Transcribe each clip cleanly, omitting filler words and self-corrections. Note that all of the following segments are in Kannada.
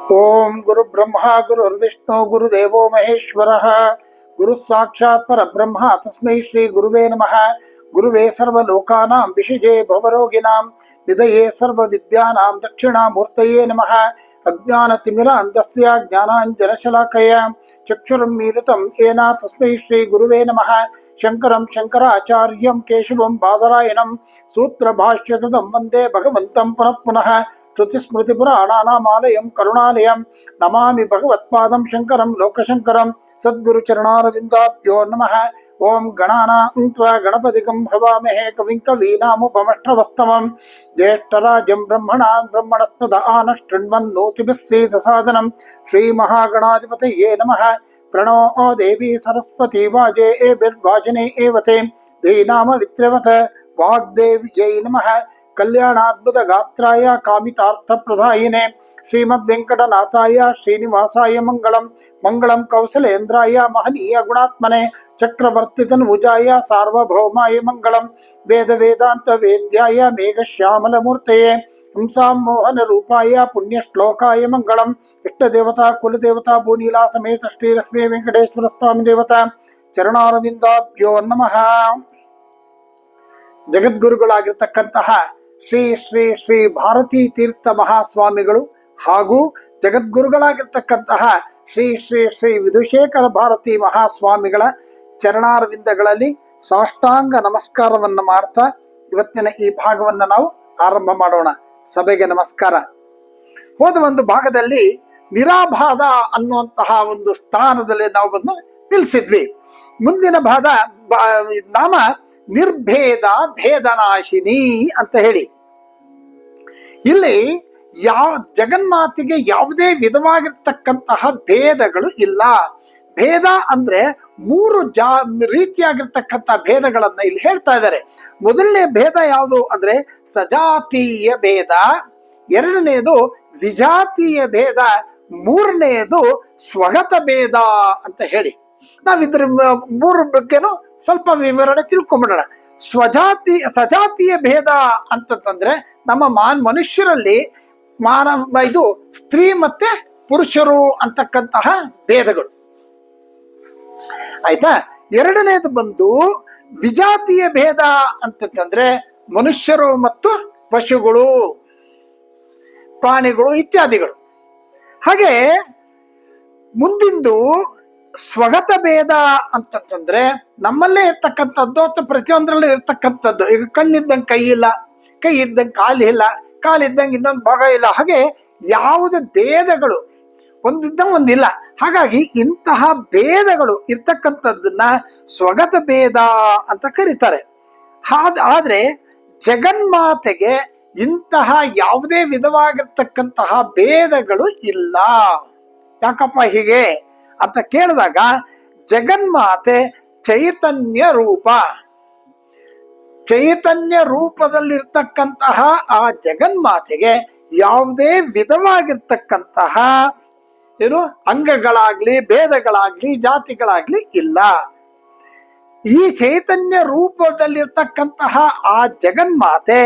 ಓಂ ಗುರು ಬ್ರಹ್ಮ ಗುರುರ್ವಿಷ್ಣು ಗುರುದೇವೋ ಮಹೇಶ್ವರಃ ಗುರು ಸಾಕ್ಷಾತ್ ಪರಬ್ರಹ್ಮ ತಸ್ಮೈ ಶ್ರೀ ಗುರುವೇ ನಮಃ. ಗುರುವೇ ಸರ್ವಲೋಕಾನಾಂ ವಿಷಜೇ ಭವರೋಗಿಣಾಂ ನಿಧಯೇ ಸರ್ವವಿದ್ಯಾನಾಂ ದಕ್ಷಿಣಾಮೂರ್ತಯೇ ನಮಃ. ಅಜ್ಞಾನತಿಮಿರಾಂಧಸ್ಯ ಜ್ಞಾನಾಂಜನಶಲಾಕಯ ಚಕ್ಷುರುನ್ಮೀಲಿತಂ ಯೇನ ತಸ್ಮೈ ಶ್ರೀ ಗುರುವೇ ನಮಃ. ಶಂಕರಂ ಶಂಕರಾಚಾರ್ಯಂ ಕೇಶವಂ ಬಾದರಾಯಣಂ ಸೂತ್ರಭಾಷ್ಯಕೃತಂ ವಂದೇ ಭಗವಂತಂ ಪುನಃ ಪುನಃ. ಶ್ರುತಿಸ್ಮೃತಿಪುರಾಣಾನಾಮಾಲಯಂ ಕರುಣಾಲಯಂ ನಮಾಮಿ ಭಗವತ್ಪಾದಂ ಶಂಕರಂ ಲೋಕಶಂಕರಂ. ಸದ್ಗುರು ಚರಣಾರವಿಂದಾಭ್ಯೋ ನಮಃ. ಓಂ ಗಣಾನಾಂ ತ್ವಾ ಗಣಪತಿಗಂ ಭವಾಮಹೇ ಕವಿಂ ಕವೀನಾಮುಪಮಶ್ರವಸ್ತಮಂ. ಜ್ಯೇಷ್ಠರಾಜಂ ಬ್ರಹ್ಮಣಾನ್ ಬ್ರಹ್ಮಣಸ್ಪದ ಆನಶೃಣ್ವನ್ನೋತಿಭಿಃ ಸೇದಸಾದನಂ. ಶ್ರೀ ಮಹಾಗಣಾಧಿಪತಯೇ ನಮಃ. ಪ್ರಣೋ ದೇವಿ ಸರಸ್ವತಿ ವಾಜೇಭಿರ್ವಾಜನೆ ಏವತೆ ಧೀನಾಮ ವಿತ್ರವತ ವಾಗ್ದೇವ್ಯೈ ನಮಃ. ಕಲ್ಯಾಣಾದ್ಭುತ ಗಾತ್ರಾಯ ಕಾಮಿತಾರ್ಥ ಪ್ರದಾಯಿನೇ ಶ್ರೀಮದ್ ವೆಂಕಟನಾಥಾಯ ಶ್ರೀನಿವಾಸಾಯ ಮಂಗಳಂ. ಮಂಗಳಂ ಕೌಸಲೇಂದ್ರಾಯ ಮಹನೀಯ ಗುಣಾತ್ಮನೆ ಚಕ್ರವರ್ತಿ ತನೂಜಾಯ ಸಾರ್ವಭೌಮಾಯ ಮಂಗಳಂ. ವೇದ ವೇದಾಂತ ವೇದ್ಯಾಯ ಮೇಘಶ್ಯಾಮಲ ಮೂರ್ತೆಯೇ ಹಂಸಾಂ ಮೋಹನ ರೂಪಾಯ ಪುಣ್ಯಶ್ಲೋಕಾಯ ಮಂಗಳಂ. ಇಷ್ಟದೇವತಾ ಕುಲದೇವತಾ ಭೂನೀಲಾ ಸಮೇತ ಶ್ರೀ ಲಕ್ಷ್ಮೀ ವೆಂಕಟೇಶ್ವರ ಸ್ವಾಮಿ ದೇವತಾ ಚರಣಾರವಿಂದಾಭ್ಯೋ ನಮಃ. ಜಗದ್ಗುರುಗಳಾಗಿರ್ತಕ್ಕಂತಹ ಶ್ರೀ ಶ್ರೀ ಶ್ರೀ ಭಾರತೀ ತೀರ್ಥ ಮಹಾಸ್ವಾಮಿಗಳು ಹಾಗೂ ಜಗದ್ಗುರುಗಳಾಗಿರ್ತಕ್ಕಂತಹ ಶ್ರೀ ಶ್ರೀ ಶ್ರೀ ವಿಧುಶೇಖರ ಭಾರತಿ ಮಹಾಸ್ವಾಮಿಗಳ ಚರಣಾರವಿಂದಗಳಲ್ಲಿ ಸಾಷ್ಟಾಂಗ ನಮಸ್ಕಾರವನ್ನು ಮಾಡ್ತಾ ಇವತ್ತಿನ ಈ ಭಾಗವನ್ನು ನಾವು ಆರಂಭ ಮಾಡೋಣ. ಸಭೆಗೆ ನಮಸ್ಕಾರ. ಹೋದ ಒಂದು ಭಾಗದಲ್ಲಿ ನಿರಾಭಾದ ಅನ್ನುವಂತಹ ಒಂದು ಸ್ಥಾನದಲ್ಲಿ ನಾವು ಬಂದು ನಿಲ್ಲಿಸಿದ್ವಿ. ಮುಂದಿನ ನಾಮ ನಿರ್ಭೇದ ಭೇದನಾಶಿನಿ ಅಂತ ಹೇಳಿ, ಇಲ್ಲಿ ಜಗನ್ಮಾತೆಗೆ ಯಾವುದೇ ವಿಧವಾಗಿರ್ತಕ್ಕಂತಹ ಭೇದಗಳು ಇಲ್ಲ. ಭೇದ ಅಂದ್ರೆ ಮೂರು ರೀತಿಯಾಗಿರ್ತಕ್ಕಂಥ ಭೇದಗಳನ್ನ ಇಲ್ಲಿ ಹೇಳ್ತಾ ಇದ್ದಾರೆ. ಮೊದಲನೇ ಭೇದ ಯಾವುದು ಅಂದ್ರೆ ಸಜಾತೀಯ ಭೇದ, ಎರಡನೆಯದು ವಿಜಾತೀಯ ಭೇದ, ಮೂರನೆಯದು ಸ್ವಗತ ಭೇದ ಅಂತ ಹೇಳಿ ನಾವಿದ್ರ ಮೂರು ಬಗ್ಗೆನೂ ಸ್ವಲ್ಪ ವಿವರಣೆ ತಿಳ್ಕೊಂಬಿಡೋಣ. ಸಜಾತೀಯ ಭೇದ ಅಂತಂದ್ರೆ ನಮ್ಮ ಮನುಷ್ಯರಲ್ಲಿ ಇದು ಸ್ತ್ರೀ ಮತ್ತೆ ಪುರುಷರು ಅಂತಕ್ಕಂತಹ ಭೇದಗಳು ಆಯ್ತಾ. ಎರಡನೇದು ಬಂದು ವಿಜಾತೀಯ ಭೇದ ಅಂತಂದ್ರೆ ಮನುಷ್ಯರು ಮತ್ತು ಪಶುಗಳು, ಪ್ರಾಣಿಗಳು ಇತ್ಯಾದಿಗಳು. ಹಾಗೆ ಮುಂದಿಂದು ಸ್ವಗತ ಭೇದ ಅಂತಂದ್ರೆ ನಮ್ಮಲ್ಲೇ ಇರ್ತಕ್ಕಂಥದ್ದು ಅಥವಾ ಪ್ರತಿಯೊಂದರಲ್ಲೂ ಇರ್ತಕ್ಕಂಥದ್ದು. ಈಗ ಕಣ್ಣಿದ್ದಂಗೆ ಕೈ ಇಲ್ಲ, ಕೈ ಇದ್ದಂಗೆ ಕಾಲು ಇಲ್ಲ, ಕಾಲಿದ್ದಂಗೆ ಇನ್ನೊಂದು ಭಾಗ ಇಲ್ಲ. ಹಾಗೆ ಯಾವುದೇ ಭೇದಗಳು ಒಂದಿದ್ದಂಗೆ ಒಂದಿಲ್ಲ. ಹಾಗಾಗಿ ಇಂತಹ ಭೇದಗಳು ಇರ್ತಕ್ಕಂಥದ್ದನ್ನ ಸ್ವಗತ ಭೇದ ಅಂತ ಕರೀತಾರೆ. ಆದ್ರೆ ಜಗನ್ಮಾತೆಗೆ ಇಂತಹ ಯಾವುದೇ ವಿಧವಾಗಿರ್ತಕ್ಕಂತಹ ಭೇದಗಳು ಇಲ್ಲ. ಯಾಕಪ್ಪ ಹೀಗೆ ಅಂತ ಕೇಳಿದಾಗ, ಜಗನ್ಮಾತೆ ಚೈತನ್ಯ ರೂಪ. ಚೈತನ್ಯ ರೂಪದಲ್ಲಿರ್ತಕ್ಕಂತಹ ಆ ಜಗನ್ಮಾತೆಗೆ ಯಾವುದೇ ವಿಧವಾಗಿರ್ತಕ್ಕಂತಹ ಅಂಗಗಳಾಗ್ಲಿ ಭೇದಗಳಾಗ್ಲಿ ಜಾತಿಗಳಾಗ್ಲಿ ಇಲ್ಲ. ಈ ಚೈತನ್ಯ ರೂಪದಲ್ಲಿರ್ತಕ್ಕಂತಹ ಆ ಜಗನ್ಮಾತೆ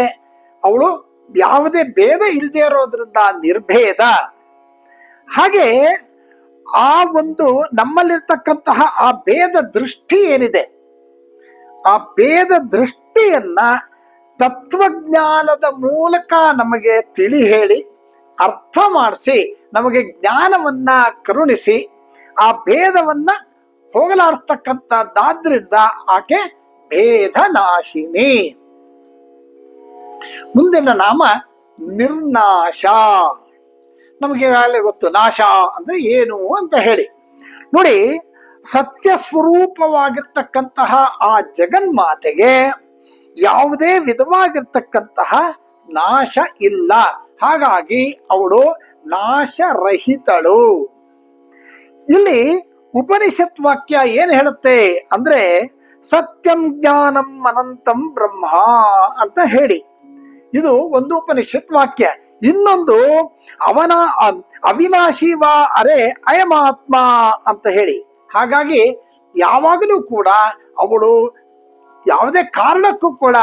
ಅವಳು ಯಾವುದೇ ಭೇದ ಇಲ್ಲದೆ ಇರೋದ್ರಿಂದ ನಿರ್ಭೇದ. ಹಾಗೆ ಆ ಒಂದು ನಮ್ಮಲ್ಲಿರ್ತಕ್ಕಂತಹ ಆ ಭೇದ ದೃಷ್ಟಿ ಏನಿದೆ, ಆ ಭೇದ ದೃಷ್ಟಿಯನ್ನ ತತ್ವಜ್ಞಾನದ ಮೂಲಕ ನಮಗೆ ತಿಳಿ ಹೇಳಿ ಅರ್ಥ ಮಾಡಿಸಿ ನಮಗೆ ಜ್ಞಾನವನ್ನ ಕರುಣಿಸಿ ಆ ಭೇದವನ್ನ ಹೋಗಲಾಡಿಸ್ತಕ್ಕಂಥದ್ದಾದ್ರಿಂದ ಆಕೆ ಭೇದನಾಶಿನಿ. ಮುಂದಿನ ನಾಮ ನಿರ್ನಾಶ. ನಮಗೆ ಈಗಾಗಲೇ ಗೊತ್ತು ನಾಶ ಅಂದ್ರೆ ಏನು ಅಂತ ಹೇಳಿ. ನೋಡಿ, ಸತ್ಯ ಸ್ವರೂಪವಾಗಿರ್ತಕ್ಕಂತಹ ಆ ಜಗನ್ಮಾತೆಗೆ ಯಾವುದೇ ವಿಧವಾಗಿರ್ತಕ್ಕಂತಹ ನಾಶ ಇಲ್ಲ. ಹಾಗಾಗಿ ಅವಳು ನಾಶರಹಿತಳು. ಇಲ್ಲಿ ಉಪನಿಷತ್ ವಾಕ್ಯ ಏನ್ ಹೇಳುತ್ತೆ ಅಂದ್ರೆ ಸತ್ಯಂ ಜ್ಞಾನಂ ಅನಂತಂ ಬ್ರಹ್ಮ ಅಂತ ಹೇಳಿ, ಇದು ಒಂದು ಉಪನಿಷತ್ ವಾಕ್ಯ. ಇನ್ನೊಂದು ಅವಿನಾಶಿ ವಾ ಅರೆ ಅಯಮಾತ್ಮ ಅಂತ ಹೇಳಿ. ಹಾಗಾಗಿ ಯಾವಾಗಲೂ ಕೂಡ ಅವಳು ಯಾವುದೇ ಕಾರಣಕ್ಕೂ ಕೂಡ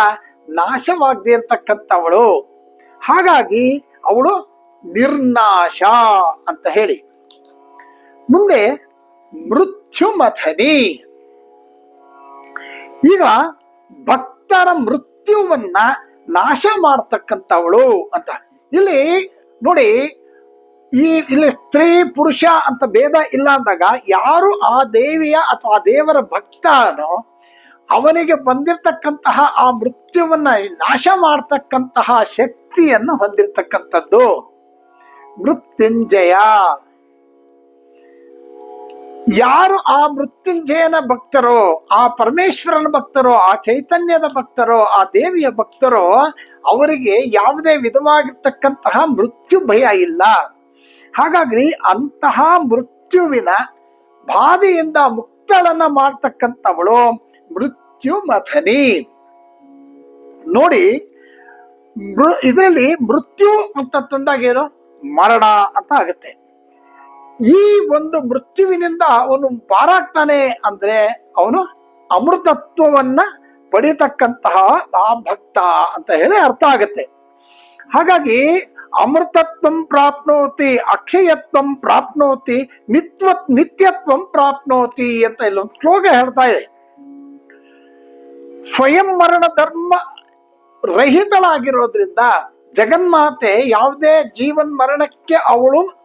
ನಾಶವಾಗದೇ ಇರ್ತಕ್ಕಂಥವಳು. ಹಾಗಾಗಿ ಅವಳು ನಿರ್ನಾಶ ಅಂತ ಹೇಳಿ. ಮುಂದೆ ಮೃತ್ಯುಮಥನಿ. ಈಗ ಭಕ್ತರ ಮೃತ್ಯುವನ್ನ ನಾಶ ಮಾಡ್ತಕ್ಕಂಥವಳು ಅಂತ. ಇಲ್ಲಿ ನೋಡಿ, ಇಲ್ಲಿ ಸ್ತ್ರೀ ಪುರುಷ ಅಂತ ಭೇದ ಇಲ್ಲ ಅಂದಾಗ ಯಾರು ಆ ದೇವಿಯ ಅಥವಾ ಆ ದೇವರ ಭಕ್ತನೋ ಅವನಿಗೆ ಬಂದಿರತಕ್ಕಂತಹ ಆ ಮೃತ್ಯುವನ್ನ ನಾಶ ಮಾಡ್ತಕ್ಕಂತಹ ಶಕ್ತಿಯನ್ನು ಹೊಂದಿರತಕ್ಕಂಥದ್ದು ಮೃತ್ಯುಂಜಯ. ಯಾರು ಆ ಮೃತ್ಯುಂಜಯನ ಭಕ್ತರೋ, ಆ ಪರಮೇಶ್ವರನ ಭಕ್ತರೋ, ಆ ಚೈತನ್ಯದ ಭಕ್ತರೋ, ಆ ದೇವಿಯ ಭಕ್ತರೋ, ಅವರಿಗೆ ಯಾವುದೇ ವಿಧವಾಗಿರ್ತಕ್ಕಂತಹ ಮೃತ್ಯು ಭಯ ಇಲ್ಲ. ಹಾಗಾಗಿ ಅಂತಹ ಮೃತ್ಯುವಿನ ಬಾಧೆಯಿಂದ ಮುಕ್ತಳನ್ನ ಮಾಡ್ತಕ್ಕಂಥವಳು ಮೃತ್ಯುಮಥನಿ. ನೋಡಿ, ಇದರಲ್ಲಿ ಮೃತ್ಯು ಅಂತ ತಂದಾಗ ಏನು, ಮರಣ ಅಂತ ಆಗುತ್ತೆ. ಈ ಒಂದು ಮೃತ್ಯುವಿನಿಂದ ಅವನು ಪಾರಾಗ್ತಾನೆ ಅಂದ್ರೆ ಅವನು ಅಮೃತತ್ವವನ್ನ ಪಡಿತಕ್ಕಂತಹ ಆ ಭಕ್ತ ಅಂತ ಹೇಳಿ ಅರ್ಥ ಆಗುತ್ತೆ. ಹಾಗಾಗಿ ಅಮೃತತ್ವಂ ಪ್ರಾಪ್ನೋತಿ, ಅಕ್ಷಯತ್ವಂ ಪ್ರಾಪ್ನೋತಿ, ನಿತ್ಯತ್ವಂ ಪ್ರಾಪ್ನೋತಿ ಅಂತ ಇಲ್ಲೊಂದು ಶ್ಲೋಕ ಹೇಳ್ತಾ ಇದೆ. ಸ್ವಯಂ ಮರಣ ಧರ್ಮ ರಹಿತಳಾಗಿರೋದ್ರಿಂದ ಜಗನ್ಮಾತೆ ಯಾವುದೇ ಜೀವನ್ ಮರಣಕ್ಕೆ ಅವಳು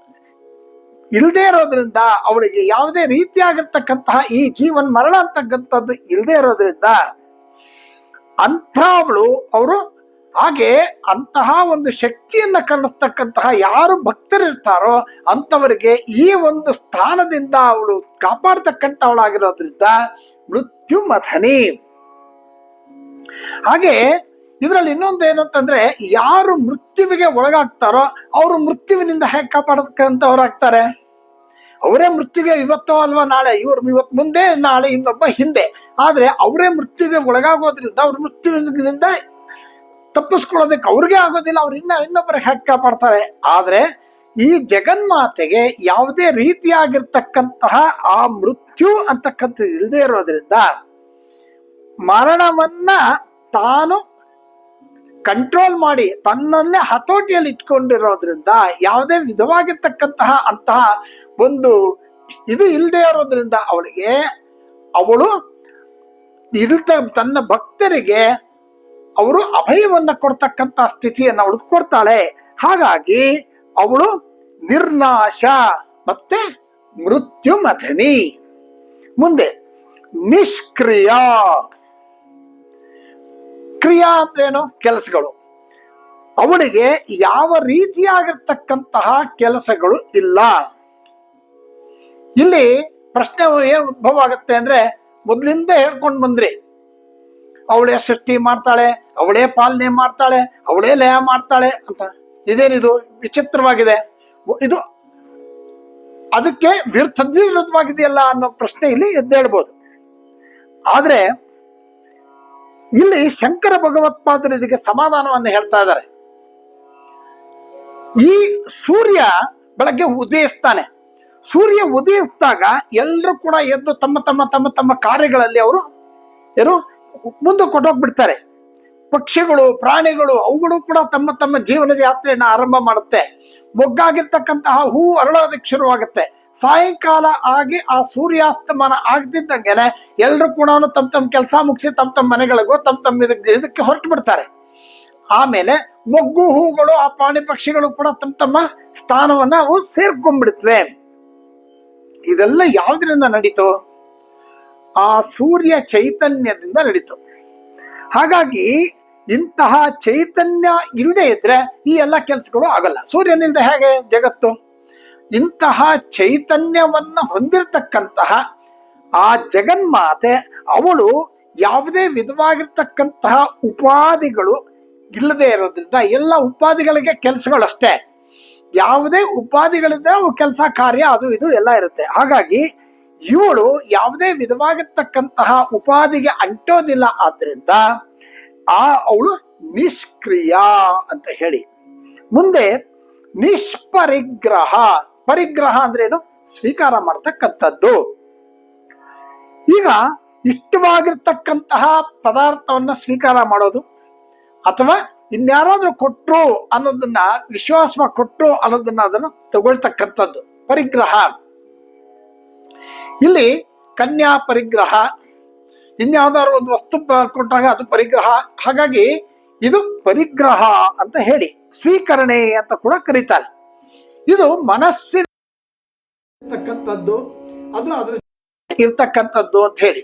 ಇಲ್ಲದೆ ಇರೋದ್ರಿಂದ, ಅವಳಿಗೆ ಯಾವುದೇ ರೀತಿಯಾಗಿರ್ತಕ್ಕಂತಹ ಈ ಜೀವನ್ ಮರಣ ಅಂತಕ್ಕಂಥದ್ದು ಇಲ್ಲದೆ ಇರೋದ್ರಿಂದ ಅವರು ಹಾಗೆ ಅಂತಹ ಒಂದು ಶಕ್ತಿಯನ್ನ ಕಲಿಸ್ತಕ್ಕಂತಹ ಯಾರು ಭಕ್ತರಿರ್ತಾರೋ ಅಂತವರಿಗೆ ಈ ಒಂದು ಸ್ಥಾನದಿಂದ ಅವಳು ಕಾಪಾಡ್ತಕ್ಕಂಥವಳಾಗಿರೋದ್ರಿಂದ ಮೃತ್ಯುಮಥನಿ. ಹಾಗೆ ಇದರಲ್ಲಿ ಇನ್ನೊಂದು ಏನಂತಂದ್ರೆ, ಯಾರು ಮೃತ್ಯುವಿಗೆ ಒಳಗಾಗ್ತಾರೋ ಅವರು ಮೃತ್ಯುವಿನಿಂದ ಹೇಗೆ ಕಾಪಾಡತಕ್ಕಂಥವ್ರಾಗ್ತಾರೆ? ಅವರೇ ಮೃತ್ಯುಗೆ ಇವತ್ತೋ ಅಲ್ವಾ ನಾಳೆ, ಇವ್ರು ಇವತ್ತು ಮುಂದೆ, ನಾಳೆ ಇನ್ನೊಬ್ಬ ಹಿಂದೆ, ಆದ್ರೆ ಅವರೇ ಮೃತ್ಯುಗೆ ಒಳಗಾಗೋದ್ರಿಂದ ಅವ್ರ ಮೃತ್ಯುವಿನಿಂದ ತಪ್ಪಿಸ್ಕೊಳ್ಳೋದಕ್ಕೆ ಅವ್ರಿಗೆ ಆಗೋದಿಲ್ಲ. ಅವ್ರು ಇನ್ನೊಬ್ಬರಿಗೆ ಹೇಗೆ ಕಾಪಾಡ್ತಾರೆ? ಆದ್ರೆ ಈ ಜಗನ್ಮಾತೆಗೆ ಯಾವುದೇ ರೀತಿಯಾಗಿರ್ತಕ್ಕಂತಹ ಆ ಮೃತ್ಯು ಅಂತಕ್ಕಂಥದ್ದು ಇಲ್ಲದೆ ಇರೋದ್ರಿಂದ ಮರಣವನ್ನ ತಾನು ಕಂಟ್ರೋಲ್ ಮಾಡಿ ತನ್ನನ್ನೇ ಹತೋಟಿಯಲ್ಲಿ ಇಟ್ಕೊಂಡಿರೋದ್ರಿಂದ ಯಾವುದೇ ವಿಧವಾಗಿರ್ತಕ್ಕಂತಹ ಅಂತಹ ಒಂದು ಇದು ಇಲ್ಲದೆ ಇರೋದ್ರಿಂದ ಅವಳು ತನ್ನ ಭಕ್ತರಿಗೆ ಅವರು ಅಭಯವನ್ನ ಕೊಡ್ತಕ್ಕಂತ ಸ್ಥಿತಿಯನ್ನು ಅವಳು ಕೊಡ್ತಾಳೆ. ಹಾಗಾಗಿ ಅವಳು ನಿರ್ನಾಶ ಮತ್ತೆ ಮೃತ್ಯುಮಥನಿ. ಮುಂದೆ ನಿಷ್ಕ್ರಿಯ. ಕ್ರಿಯಾ ಅಂದ್ರೇನು? ಕೆಲಸಗಳು. ಅವಳಿಗೆ ಯಾವ ರೀತಿಯಾಗಿರ್ತಕ್ಕಂತಹ ಕೆಲಸಗಳು ಇಲ್ಲ. ಇಲ್ಲಿ ಪ್ರಶ್ನೆ ಏನು ಉದ್ಭವ ಆಗುತ್ತೆ ಅಂದ್ರೆ, ಮೊದಲಿಂದ ಹೇಳ್ಕೊಂಡು ಬಂದ್ರಿ, ಅವಳೇ ಸೃಷ್ಟಿ ಮಾಡ್ತಾಳೆ, ಅವಳೇ ಪಾಲನೆ ಮಾಡ್ತಾಳೆ, ಅವಳೇ ಲಯ ಮಾಡ್ತಾಳೆ ಅಂತ. ಇದೇನಿದು ವಿಚಿತ್ರವಾಗಿದೆ, ಇದು ಅದಕ್ಕೆ ತದ್ವಿರುದ್ಧವಾಗಿದೆಯಲ್ಲ ಅನ್ನೋ ಪ್ರಶ್ನೆ ಇಲ್ಲಿ ಎದ್ದೇಳ್ಬೋದು. ಆದ್ರೆ ಇಲ್ಲಿ ಶಂಕರ ಭಗವತ್ಪಾದರು ಇದಕ್ಕೆ ಸಮಾಧಾನವನ್ನು ಹೇಳ್ತಾ ಇದ್ದಾರೆ. ಈ ಸೂರ್ಯ ಬೆಳಗ್ಗೆ ಉದಯಿಸ್ತಾನೆ. ಸೂರ್ಯ ಉದಯಿಸಿದಾಗ ಎಲ್ಲರೂ ಕೂಡ ಎದ್ದು ತಮ್ಮ ತಮ್ಮ ತಮ್ಮ ತಮ್ಮ ಕಾರ್ಯಗಳಲ್ಲಿ ಅವರು ಮುಂದೆ ಕೊಟ್ಟೋಗ್ಬಿಡ್ತಾರೆ. ಪಕ್ಷಿಗಳು, ಪ್ರಾಣಿಗಳು ಅವುಗಳು ಕೂಡ ತಮ್ಮ ತಮ್ಮ ಜೀವನದ ಯಾತ್ರೆಯನ್ನ ಆರಂಭ ಮಾಡುತ್ತೆ. ಮೊಗ್ಗಾಗಿರ್ತಕ್ಕಂತಹ ಹೂ ಅರಳೋದಕ್ಕೆ ಶುರುವಾಗುತ್ತೆ. ಸಾಯಂಕಾಲ ಆಗಿ ಆ ಸೂರ್ಯಾಸ್ತಮಾನ ಆಗ್ತಿದ್ದಂಗೆನೆ ಎಲ್ರು ಕೂಡ ತಮ್ಮ ತಮ್ಮ ಕೆಲಸ ಮುಗಿಸಿ ತಮ್ಮ ತಮ್ಮ ಮನೆಗಳಿಗೋ ತಮ್ಮ ತಮ್ಮ ಇದಕ್ಕೆ ಹೊರಟು ಬಿಡ್ತಾರೆ. ಆಮೇಲೆ ಮೊಗ್ಗು ಹೂಗಳು, ಆ ಪ್ರಾಣಿ ಪಕ್ಷಿಗಳು ಕೂಡ ತಮ್ಮ ತಮ್ಮ ಸ್ಥಾನವನ್ನ ಅವು ಸೇರ್ಕೊಂಡ್ಬಿಡ್ತವೆ. ಇದೆಲ್ಲ ಯಾವ್ದ್ರಿಂದ ನಡೀತು? ಆ ಸೂರ್ಯ ಚೈತನ್ಯದಿಂದ ನಡೀತು. ಹಾಗಾಗಿ ಇಂತಹ ಚೈತನ್ಯ ಇಲ್ಲದೆ ಇದ್ರೆ ಈ ಎಲ್ಲ ಕೆಲಸಗಳು ಆಗಲ್ಲ. ಸೂರ್ಯನಿಲ್ಲದೆ ಹೇಗೆ ಜಗತ್ತು? ಇಂತಹ ಚೈತನ್ಯವನ್ನ ಹೊಂದಿರತಕ್ಕಂತಹ ಆ ಜಗನ್ಮಾತೆ ಅವಳು ಯಾವುದೇ ವಿಧವಾಗಿರ್ತಕ್ಕಂತಹ ಉಪಾಧಿಗಳು ಇಲ್ಲದೆ ಇರೋದ್ರಿಂದ, ಎಲ್ಲ ಉಪಾಧಿಗಳಿಗೆ ಕೆಲಸಗಳಷ್ಟೇ, ಯಾವುದೇ ಉಪಾಧಿಗಳಿದ್ರೆ ಅವು ಕೆಲಸ ಕಾರ್ಯ ಅದು ಇದು ಎಲ್ಲ ಇರುತ್ತೆ. ಹಾಗಾಗಿ ಇವಳು ಯಾವುದೇ ವಿಧವಾಗಿರ್ತಕ್ಕಂತಹ ಉಪಾಧಿಗೆ ಅಂಟೋದಿಲ್ಲ. ಆದ್ರಿಂದ ಅವಳು ನಿಷ್ಕ್ರಿಯ ಅಂತ ಹೇಳಿ. ಮುಂದೆ ನಿಷ್ಪರಿಗ್ರಹ. ಪರಿಗ್ರಹ ಅಂದ್ರೇನು? ಸ್ವೀಕಾರ ಮಾಡ್ತಕ್ಕಂಥದ್ದು. ಈಗ ಇಷ್ಟವಾಗಿರ್ತಕ್ಕಂತಹ ಪದಾರ್ಥವನ್ನ ಸ್ವೀಕಾರ ಮಾಡೋದು ಅಥವಾ ಇನ್ಯಾರಾದ್ರೂ ಕೊಟ್ರು ಅನ್ನೋದನ್ನ, ವಿಶ್ವಾಸ ಕೊಟ್ರು ಅನ್ನೋದನ್ನ ಅದನ್ನು ತಗೊಳ್ತಕ್ಕಂಥದ್ದು ಪರಿಗ್ರಹ. ಇಲ್ಲಿ ಕನ್ಯಾ ಪರಿಗ್ರಹ, ಇನ್ಯಾವ್ದಾದ್ರು ಒಂದು ವಸ್ತು ಕೊಟ್ಟಾಗ ಅದು ಪರಿಗ್ರಹ. ಹಾಗಾಗಿ ಇದು ಪರಿಗ್ರಹ ಅಂತ ಹೇಳಿ ಸ್ವೀಕರಣೆ ಅಂತ ಕೂಡ ಕರೀತಾರೆ. ಇದು ಮನಸ್ಸಿರ್ತಕ್ಕಂಥದ್ದು, ಅದು ಅದ್ರ ಇರ್ತಕ್ಕಂಥದ್ದು ಅಂತ ಹೇಳಿ.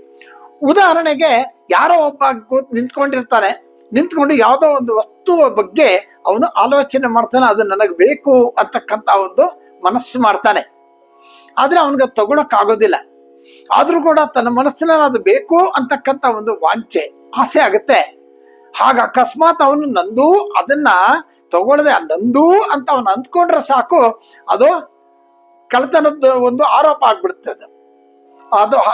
ಉದಾಹರಣೆಗೆ ಯಾರೋ ಒಬ್ಬ ನಿಂತ್ಕೊಂಡಿರ್ತಾನೆ, ನಿಂತ್ಕೊಂಡು ಯಾವುದೋ ಒಂದು ವಸ್ತುವ ಬಗ್ಗೆ ಅವನು ಆಲೋಚನೆ ಮಾಡ್ತಾನೆ, ಅದು ನನಗೆ ಬೇಕು ಅಂತಕ್ಕಂಥ ಒಂದು ಮನಸ್ಸು ಮಾಡ್ತಾನೆ. ಆದ್ರೆ ಅವನಿಗೆ ತಗೊಳಕ್ ಆಗೋದಿಲ್ಲ. ಆದ್ರೂ ಕೂಡ ತನ್ನ ಮನಸ್ಸಿನಲ್ಲಿ ಅದು ಬೇಕು ಅಂತಕ್ಕಂಥ ಒಂದು ವಾಂಛೆ, ಆಸೆ ಆಗುತ್ತೆ. ಹಾಗ ಅಕಸ್ಮಾತ್ ಅವನು ನಂದು ಅದನ್ನ ತಗೊಳ್ಳದೆ ನಂದು ಅಂತ ಅವನು ಅಂದ್ಕೊಂಡ್ರೆ ಸಾಕು, ಅದು ಕಳ್ತನದ ಒಂದು ಆರೋಪ ಆಗ್ಬಿಡುತ್ತೆ.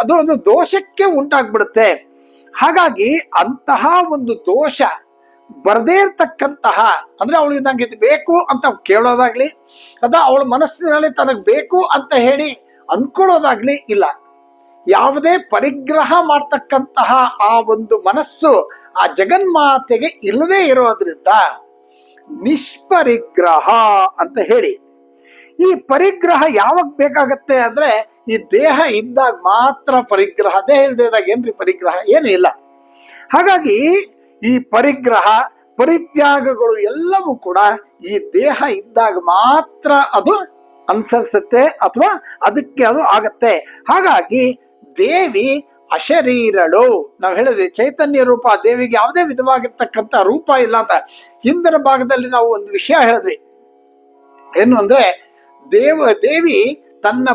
ಅದು ಒಂದು ದೋಷಕ್ಕೆ ಉಂಟಾಗ್ಬಿಡುತ್ತೆ. ಹಾಗಾಗಿ ಅಂತಹ ಒಂದು ದೋಷ ಬರದೇ ಇರ್ತಕ್ಕಂತಹ, ಅಂದ್ರೆ ಅವಳಿಗೆ ನಂಗೆ ಇದು ಬೇಕು ಅಂತ ಕೇಳೋದಾಗ್ಲಿ, ಅವಳ ಮನಸ್ಸಿನಲ್ಲಿ ತನಗ್ ಬೇಕು ಅಂತ ಹೇಳಿ ಅನ್ಕೊಳ್ಳೋದಾಗ್ಲಿ ಇಲ್ಲ. ಯಾವುದೇ ಪರಿಗ್ರಹ ಮಾಡ್ತಕ್ಕಂತಹ ಆ ಒಂದು ಮನಸ್ಸು ಆ ಜಗನ್ಮಾತೆಗೆ ಇಲ್ಲದೆ ಇರೋದ್ರಿಂದ ನಿಷ್ಪರಿಗ್ರಹ ಅಂತ ಹೇಳಿ. ಈ ಪರಿಗ್ರಹ ಯಾವಾಗ ಬೇಕಾಗತ್ತೆ ಅಂದ್ರೆ ಈ ದೇಹ ಇದ್ದಾಗ ಮಾತ್ರ ಪರಿಗ್ರಹ. ದೇಹ ಇಲ್ದಿದಾಗ ಏನ್ರಿ ಪರಿಗ್ರಹ? ಏನು ಇಲ್ಲ. ಹಾಗಾಗಿ ಈ ಪರಿಗ್ರಹ ಪರಿತ್ಯಾಗಗಳು ಎಲ್ಲವೂ ಕೂಡ ಈ ದೇಹ ಇದ್ದಾಗ ಮಾತ್ರ ಅದು ಅನುಸರಿಸುತ್ತೆ ಅಥವಾ ಅದಕ್ಕೆ ಅದು ಆಗತ್ತೆ. ಹಾಗಾಗಿ ದೇವಿ ಅಶರೀರಳು. ನಾವು ಹೇಳಿದ್ವಿ ಚೈತನ್ಯ ರೂಪ, ದೇವಿಗೆ ಯಾವುದೇ ವಿಧವಾಗಿರ್ತಕ್ಕಂಥ ರೂಪ ಇಲ್ಲ ಅಂತ. ಹಿಂದಿನ ಭಾಗದಲ್ಲಿ ನಾವು ಒಂದು ವಿಷಯ ಹೇಳಿದ್ವಿ, ಏನು ಅಂದ್ರೆ ದೇವಿ ತನ್ನ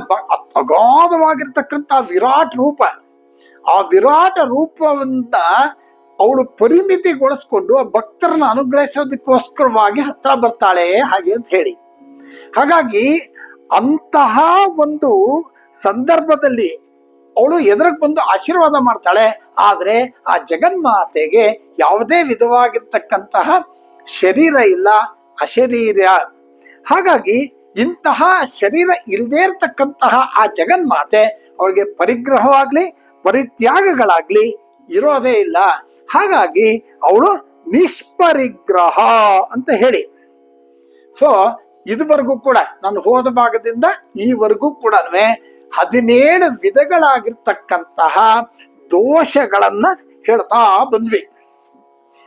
ಅಗಾಧವಾಗಿರ್ತಕ್ಕಂಥ ವಿರಾಟ್ ರೂಪ, ಆ ವಿರಾಟ ರೂಪವನ್ನ ಅವಳು ಪರಿಮಿತಿಗೊಳಿಸ್ಕೊಂಡು ಆ ಭಕ್ತರನ್ನ ಅನುಗ್ರಹಿಸೋದಕ್ಕೋಸ್ಕರವಾಗಿ ಹತ್ರ ಬರ್ತಾಳೆ ಹಾಗೆ ಅಂತ ಹೇಳಿ. ಹಾಗಾಗಿ ಅಂತಹ ಒಂದು ಸಂದರ್ಭದಲ್ಲಿ ಅವಳು ಎದುರಿಗೆ ಬಂದು ಆಶೀರ್ವಾದ ಮಾಡ್ತಾಳೆ. ಆದ್ರೆ ಆ ಜಗನ್ಮಾತೆಗೆ ಯಾವುದೇ ವಿಧವಾಗಿರ್ತಕ್ಕಂತಹ ಶರೀರ ಇಲ್ಲ, ಅಶರೀರ. ಹಾಗಾಗಿ ಇಂತಹ ಶರೀರ ಇಲ್ಲದೇ ಇರ್ತಕ್ಕಂತಹ ಆ ಜಗನ್ಮಾತೆ ಅವಳಿಗೆ ಪರಿಗ್ರಹವಾಗ್ಲಿ ಪರಿತ್ಯಾಗಗಳಾಗ್ಲಿ ಇರೋದೇ ಇಲ್ಲ. ಹಾಗಾಗಿ ಅವಳು ನಿಷ್ಪರಿಗ್ರಹ ಅಂತ ಹೇಳಿ. ಸೊ ಇದುವರೆಗೂ ಕೂಡ ನಾನು ಹೋದ ಭಾಗದಿಂದ ಈವರೆಗೂ ಕೂಡ 17 ವಿಧಗಳಾಗಿರ್ತಕ್ಕಂತಹ ದೋಷಗಳನ್ನ ಹೇಳ್ತಾ ಬಂದ್ವಿ.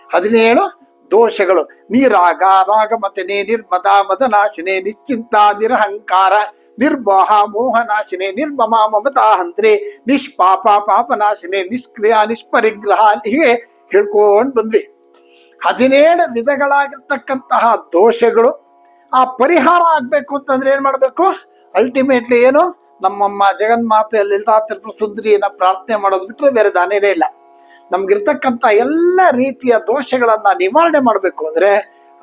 17 ದೋಷಗಳು: ನೀರಾಗ, ರಾಗಮತನೆ, ನಿರ್ಮದ, ಮದನಾಶಿನೆ, ನಿಶ್ಚಿಂತ, ನಿರಹಂಕಾರ, ನಿರ್ಮೋಹ, ಮೋಹನಾಶಿನೆ, ನಿರ್ಮಮ, ಮಮತಾಹಂತ್ರೆ, ನಿಷ್ಪಾಪ, ಪಾಪನಾಶಿನೆ, ನಿಷ್ಕ್ರಿಯ, ನಿಷ್ಪರಿಗ್ರಹ, ಹೀಗೆ ಹೇಳ್ಕೊಂಡು ಬಂದ್ವಿ. 17 ವಿಧಗಳಾಗಿರ್ತಕ್ಕಂತಹ ದೋಷಗಳು ಆ ಪರಿಹಾರ ಆಗ್ಬೇಕು ಅಂತಂದ್ರೆ ಏನ್ ಮಾಡ್ಬೇಕು? ಅಲ್ಟಿಮೇಟ್ಲಿ ಏನು? ನಮ್ಮಮ್ಮ ಜಗನ್ಮಾತೆ ಲಲಿತಾ ತ್ರಿಪುರ ಸುಂದರಿಯನ್ನ ಪ್ರಾರ್ಥನೆ ಮಾಡೋದು ಬಿಟ್ರೆ ಬೇರೆ ದಾನೇನೇ ಇಲ್ಲ. ನಮ್ಗಿರ್ತಕ್ಕಂಥ ಎಲ್ಲ ರೀತಿಯ ದೋಷಗಳನ್ನ ನಿವಾರಣೆ ಮಾಡ್ಬೇಕು ಅಂದ್ರೆ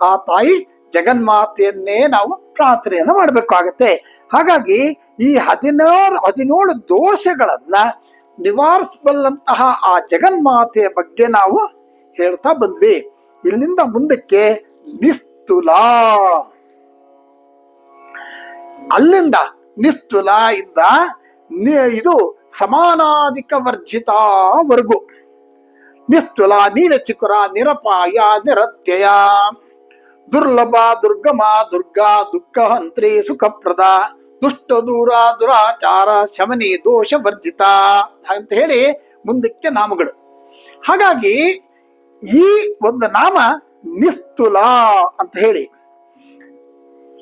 ಆ ತಾಯಿ ಜಗನ್ಮಾತೆಯನ್ನೇ ನಾವು ಪ್ರಾರ್ಥನೆಯನ್ನ ಮಾಡ್ಬೇಕಾಗತ್ತೆ. ಹಾಗಾಗಿ ಈ 17 ದೋಷಗಳನ್ನ ನಿವಾರಿಸಬಲ್ಲಂತಹ ಆ ಜಗನ್ಮಾತೆಯ ಬಗ್ಗೆ ನಾವು ಹೇಳ್ತಾ ಬಂದ್ವಿ. ಇಲ್ಲಿಂದ ಮುಂದಕ್ಕೆ ನಿಸ್ತುಲ, ಅಲ್ಲಿಂದ ನಿಸ್ತುಲ ಇಂದ ಇದು ಸಮಾನಾಧಿಕ ವರ್ಜಿತವರೆಗೂ. ನಿಸ್ತುಲ, ನೀಲಚಿಕುರ, ನಿರಪಾಯ, ನಿರತ್ಯಯ, ದುರ್ಲಭ, ದುರ್ಗಮ, ದುರ್ಗಾ, ದುಃಖಹಂತ್ರಿ, ಸುಖಪ್ರದ, ದುಷ್ಟ, ದೂರ, ದುರಾಚಾರ, ಶಮನಿ, ದೋಷ ವರ್ಜಿತ ಅಂತ ಹೇಳಿ ಮುಂದಕ್ಕೆ ನಾಮಗಳು. ಹಾಗಾಗಿ ಈ ಒಂದು ನಾಮ ನಿಸ್ತುಲ ಅಂತ ಹೇಳಿ.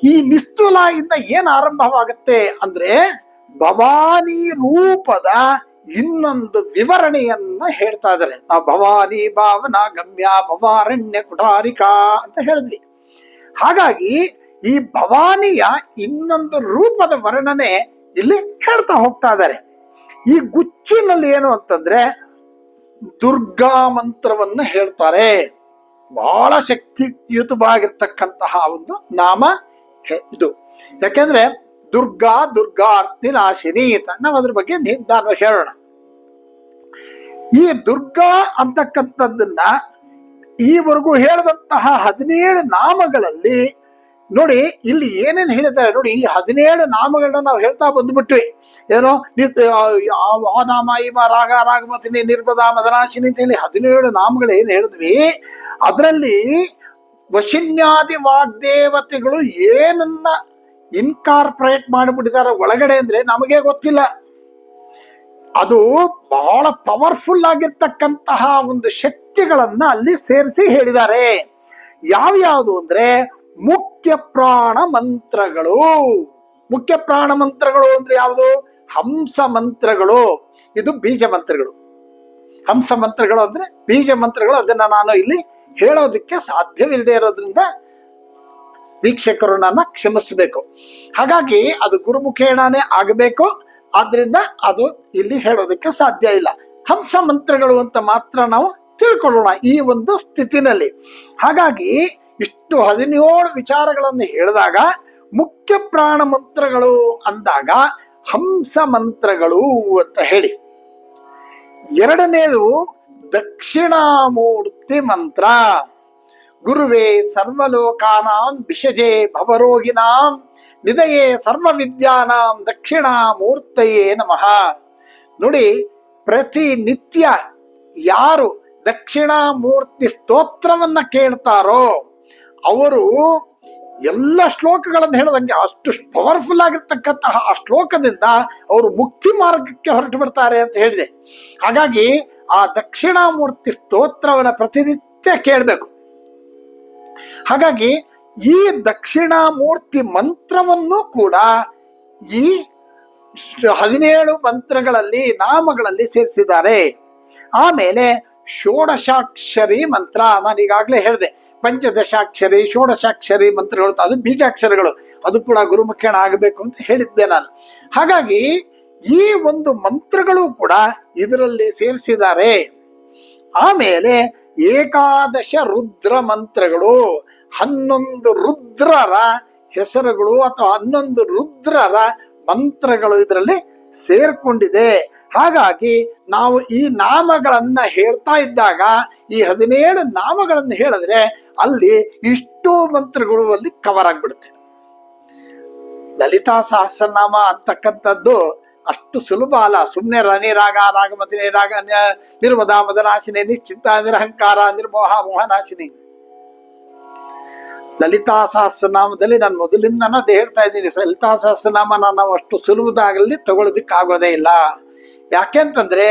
ಈ ನಿಸ್ತುಲ ಇಂದ ಏನ್ ಆರಂಭವಾಗುತ್ತೆ ಅಂದ್ರೆ ಭವಾನಿ ರೂಪದ ಇನ್ನೊಂದು ವಿವರಣೆಯನ್ನ ಹೇಳ್ತಾ ಇದ್ದಾರೆ. ನಾವು ಭವಾನಿ ಭಾವನಾ ಗಮ್ಯ ಭವಾರಣ್ಯ ಕುಟಾರಿಕಾ ಅಂತ ಹೇಳಿದ್ವಿ. ಹಾಗಾಗಿ ಈ ಭವಾನಿಯ ಇನ್ನೊಂದು ರೂಪದ ವರ್ಣನೆ ಇಲ್ಲಿ ಹೇಳ್ತಾ ಹೋಗ್ತಾ ಇದ್ದಾರೆ. ಈ ಗುಚ್ಚಿನಲ್ಲಿ ಏನು ಅಂತಂದ್ರೆ ದುರ್ಗಾ ಮಂತ್ರವನ್ನ ಹೇಳ್ತಾರೆ. ಬಹಳ ಶಕ್ತಿಯುತವಾಗಿರ್ತಕ್ಕಂತಹ ಒಂದು ನಾಮ ಇದು. ಯಾಕೆಂದ್ರೆ ದುರ್ಗಾ ದುರ್ಗಾರ್ತಿ ನಾಶಿನಿ ಅಂತ ನಾವು ಅದ್ರ ಬಗ್ಗೆ ನಾನು ಹೇಳೋಣ. ಈ ದುರ್ಗಾ ಅಂತಕ್ಕಂಥದ್ದನ್ನ ಈವರೆಗೂ ಹೇಳಿದಂತಹ 17 ನಾಮಗಳಲ್ಲಿ ನೋಡಿ ಇಲ್ಲಿ ಏನೇನು ಹೇಳಿದ್ದಾರೆ ನೋಡಿ. ಈ 17 ನಾಮಗಳನ್ನ ನಾವು ಹೇಳ್ತಾ ಬಂದ್ಬಿಟ್ವಿ. ಏನೋ ಆ ನಾಮ, ಇವ ರಾಗ, ರಾಗಮತಿನಿ, ನಿರ್ಮದ, ಮದನಾಶಿನಿ ಅಂತ ಹೇಳಿ 17 ನಾಮಗಳು ಏನು ಹೇಳಿದ್ವಿ. ಅದರಲ್ಲಿ ವಶಿನ್ಯಾದಿ ವಾಗ್ದೇವತೆಗಳು ಏನನ್ನ ಇನ್ಕಾರ್ಪೊರೇಟ್ ಮಾಡಿಬಿಟ್ಟಿದ್ದಾರೆ ಒಳಗಡೆ ಅಂದ್ರೆ ನಮಗೆ ಗೊತ್ತಿಲ್ಲ. ಅದು ಬಹಳ ಪವರ್ಫುಲ್ ಆಗಿರ್ತಕ್ಕಂತಹ ಒಂದು ಶಕ್ತಿಗಳನ್ನ ಅಲ್ಲಿ ಸೇರಿಸಿ ಹೇಳಿದ್ದಾರೆ. ಯಾವ್ಯಾವುದು ಅಂದ್ರೆ ಮುಖ್ಯ ಪ್ರಾಣ ಮಂತ್ರಗಳು. ಮುಖ್ಯ ಪ್ರಾಣ ಮಂತ್ರಗಳು ಅಂದ್ರೆ ಯಾವುದು? ಹಂಸ ಮಂತ್ರಗಳು. ಇದು ಬೀಜ ಮಂತ್ರಗಳು. ಹಂಸ ಮಂತ್ರಗಳು ಅಂದ್ರೆ ಬೀಜ ಮಂತ್ರಗಳು. ಅದನ್ನ ನಾನು ಇಲ್ಲಿ ಹೇಳೋದಕ್ಕೆ ಸಾಧ್ಯವಿಲ್ಲದೆ ಇರೋದ್ರಿಂದ ವೀಕ್ಷಕರು ನನ್ನ ಕ್ಷಮಿಸಬೇಕು. ಹಾಗಾಗಿ ಅದು ಗುರುಮುಖೇಣನೇ ಆಗಬೇಕು. ಆದ್ರಿಂದ ಅದು ಇಲ್ಲಿ ಹೇಳೋದಕ್ಕೆ ಸಾಧ್ಯ ಇಲ್ಲ. ಹಂಸ ಮಂತ್ರಗಳು ಅಂತ ಮಾತ್ರ ನಾವು ತಿಳ್ಕೊಳ್ಳೋಣ ಈ ಒಂದು ಸ್ಥಿತಿನಲ್ಲಿ. ಹಾಗಾಗಿ ಇಷ್ಟು 17 ವಿಚಾರಗಳನ್ನು ಹೇಳಿದಾಗ ಮುಖ್ಯ ಪ್ರಾಣ ಮಂತ್ರಗಳು ಅಂದಾಗ ಹಂಸ ಮಂತ್ರಗಳು ಅಂತ ಹೇಳಿ. ಎರಡನೇದು ದಕ್ಷಿಣಾಮೂರ್ತಿ ಮಂತ್ರ. ಗುರುವೇ ಸರ್ವಲೋಕಾನಾಂ ವಿಷಜೇ ಭವರೋಗಿನಾಂ ನಿಧಯೇ ಸರ್ವವಿದ್ಯಾನಾಂ ದಕ್ಷಿಣಾಮೂರ್ತಯೇ ನಮಃ. ನೋಡಿ, ಪ್ರತಿನಿತ್ಯ ಯಾರು ದಕ್ಷಿಣಾಮೂರ್ತಿ ಸ್ತೋತ್ರವನ್ನ ಕೇಳ್ತಾರೋ ಅವರು ಎಲ್ಲ ಶ್ಲೋಕಗಳನ್ನು ಹೇಳದಂಗೆ ಅಷ್ಟು ಪವರ್ಫುಲ್ ಆಗಿರ್ತಕ್ಕಂತಹ ಆ ಶ್ಲೋಕದಿಂದ ಅವರು ಮುಕ್ತಿ ಮಾರ್ಗಕ್ಕೆ ಹೊರಟು ಬಿಡ್ತಾರೆ ಅಂತ ಹೇಳಿದೆ. ಹಾಗಾಗಿ ಆ ದಕ್ಷಿಣಾಮೂರ್ತಿ ಸ್ತೋತ್ರವನ್ನ ಪ್ರತಿನಿತ್ಯ ಕೇಳಬೇಕು. ಹಾಗಾಗಿ ಈ ದಕ್ಷಿಣಾಮೂರ್ತಿ ಮಂತ್ರವನ್ನು ಕೂಡ ಈ 17 ಮಂತ್ರಗಳಲ್ಲಿ ನಾಮಗಳಲ್ಲಿ ಸೇರಿಸಿದ್ದಾರೆ. ಆಮೇಲೆ ಷೋಡಶಾಕ್ಷರಿ ಮಂತ್ರ, ನಾನು ಈಗಾಗಲೇ ಹೇಳಿದೆ. ಪಂಚದಶಾಕ್ಷರಿ, ಷೋಡಶಾಕ್ಷರಿ ಮಂತ್ರಗಳು ಅದು ಬೀಜಾಕ್ಷರಗಳು, ಅದು ಕೂಡ ಗುರುಮುಖೇಣ ಆಗಬೇಕು ಅಂತ ಹೇಳಿದ್ದೆ ನಾನು. ಹಾಗಾಗಿ ಈ ಒಂದು ಮಂತ್ರಗಳು ಕೂಡ ಇದರಲ್ಲಿ ಸೇರಿಸಿದ್ದಾರೆ. ಆಮೇಲೆ ಏಕಾದಶ ರುದ್ರ ಮಂತ್ರಗಳು, 11 ರುದ್ರರ ಹೆಸರುಗಳು ಅಥವಾ 11 ರುದ್ರರ ಮಂತ್ರಗಳು ಇದರಲ್ಲಿ ಸೇರ್ಕೊಂಡಿದೆ. ಹಾಗಾಗಿ ನಾವು ಈ ನಾಮಗಳನ್ನ ಹೇಳ್ತಾ ಇದ್ದಾಗ ಈ 17 ನಾಮಗಳನ್ನು ಹೇಳಿದ್ರೆ ಅಲ್ಲಿ ಇಷ್ಟು ಮಂತ್ರಗಳು ಅಲ್ಲಿ ಕವರ್ ಆಗ್ಬಿಡುತ್ತೆ. ಲಲಿತಾ ಸಹಸ್ರನಾಮ ಅಂತಕ್ಕಂಥದ್ದು ಅಷ್ಟು ಸುಲಭ ಅಲ್ಲ. ಸುಮ್ಮನೆ ರಣಿ ರಾಗ, ರಾಗಮತಿನಿ ರಾಗ, ನಿರ್ಮದಾ ಮದನಾಶಿನಿ, ನಿಶ್ಚಿಂತ, ನಿರಹಂಕಾರ, ನಿರ್ಮೋಹ ಮೋಹನಾಶಿನಿ. ಲಲಿತಾ ಸಹಸ್ರನಾಮದಲ್ಲಿ ನಾನು ಮೊದಲಿಂದ ಅದೇ ಹೇಳ್ತಾ ಇದ್ದೀನಿ, ಲಲಿತಾ ಸಹಸ್ರನಾಮನ ನಾವು ಅಷ್ಟು ಸುಲಭದಾಗಲಿ ತಗೊಳ್ಳೋದಿಕ್ ಆಗೋದೇ ಇಲ್ಲ. ಯಾಕೆಂತಂದ್ರೆ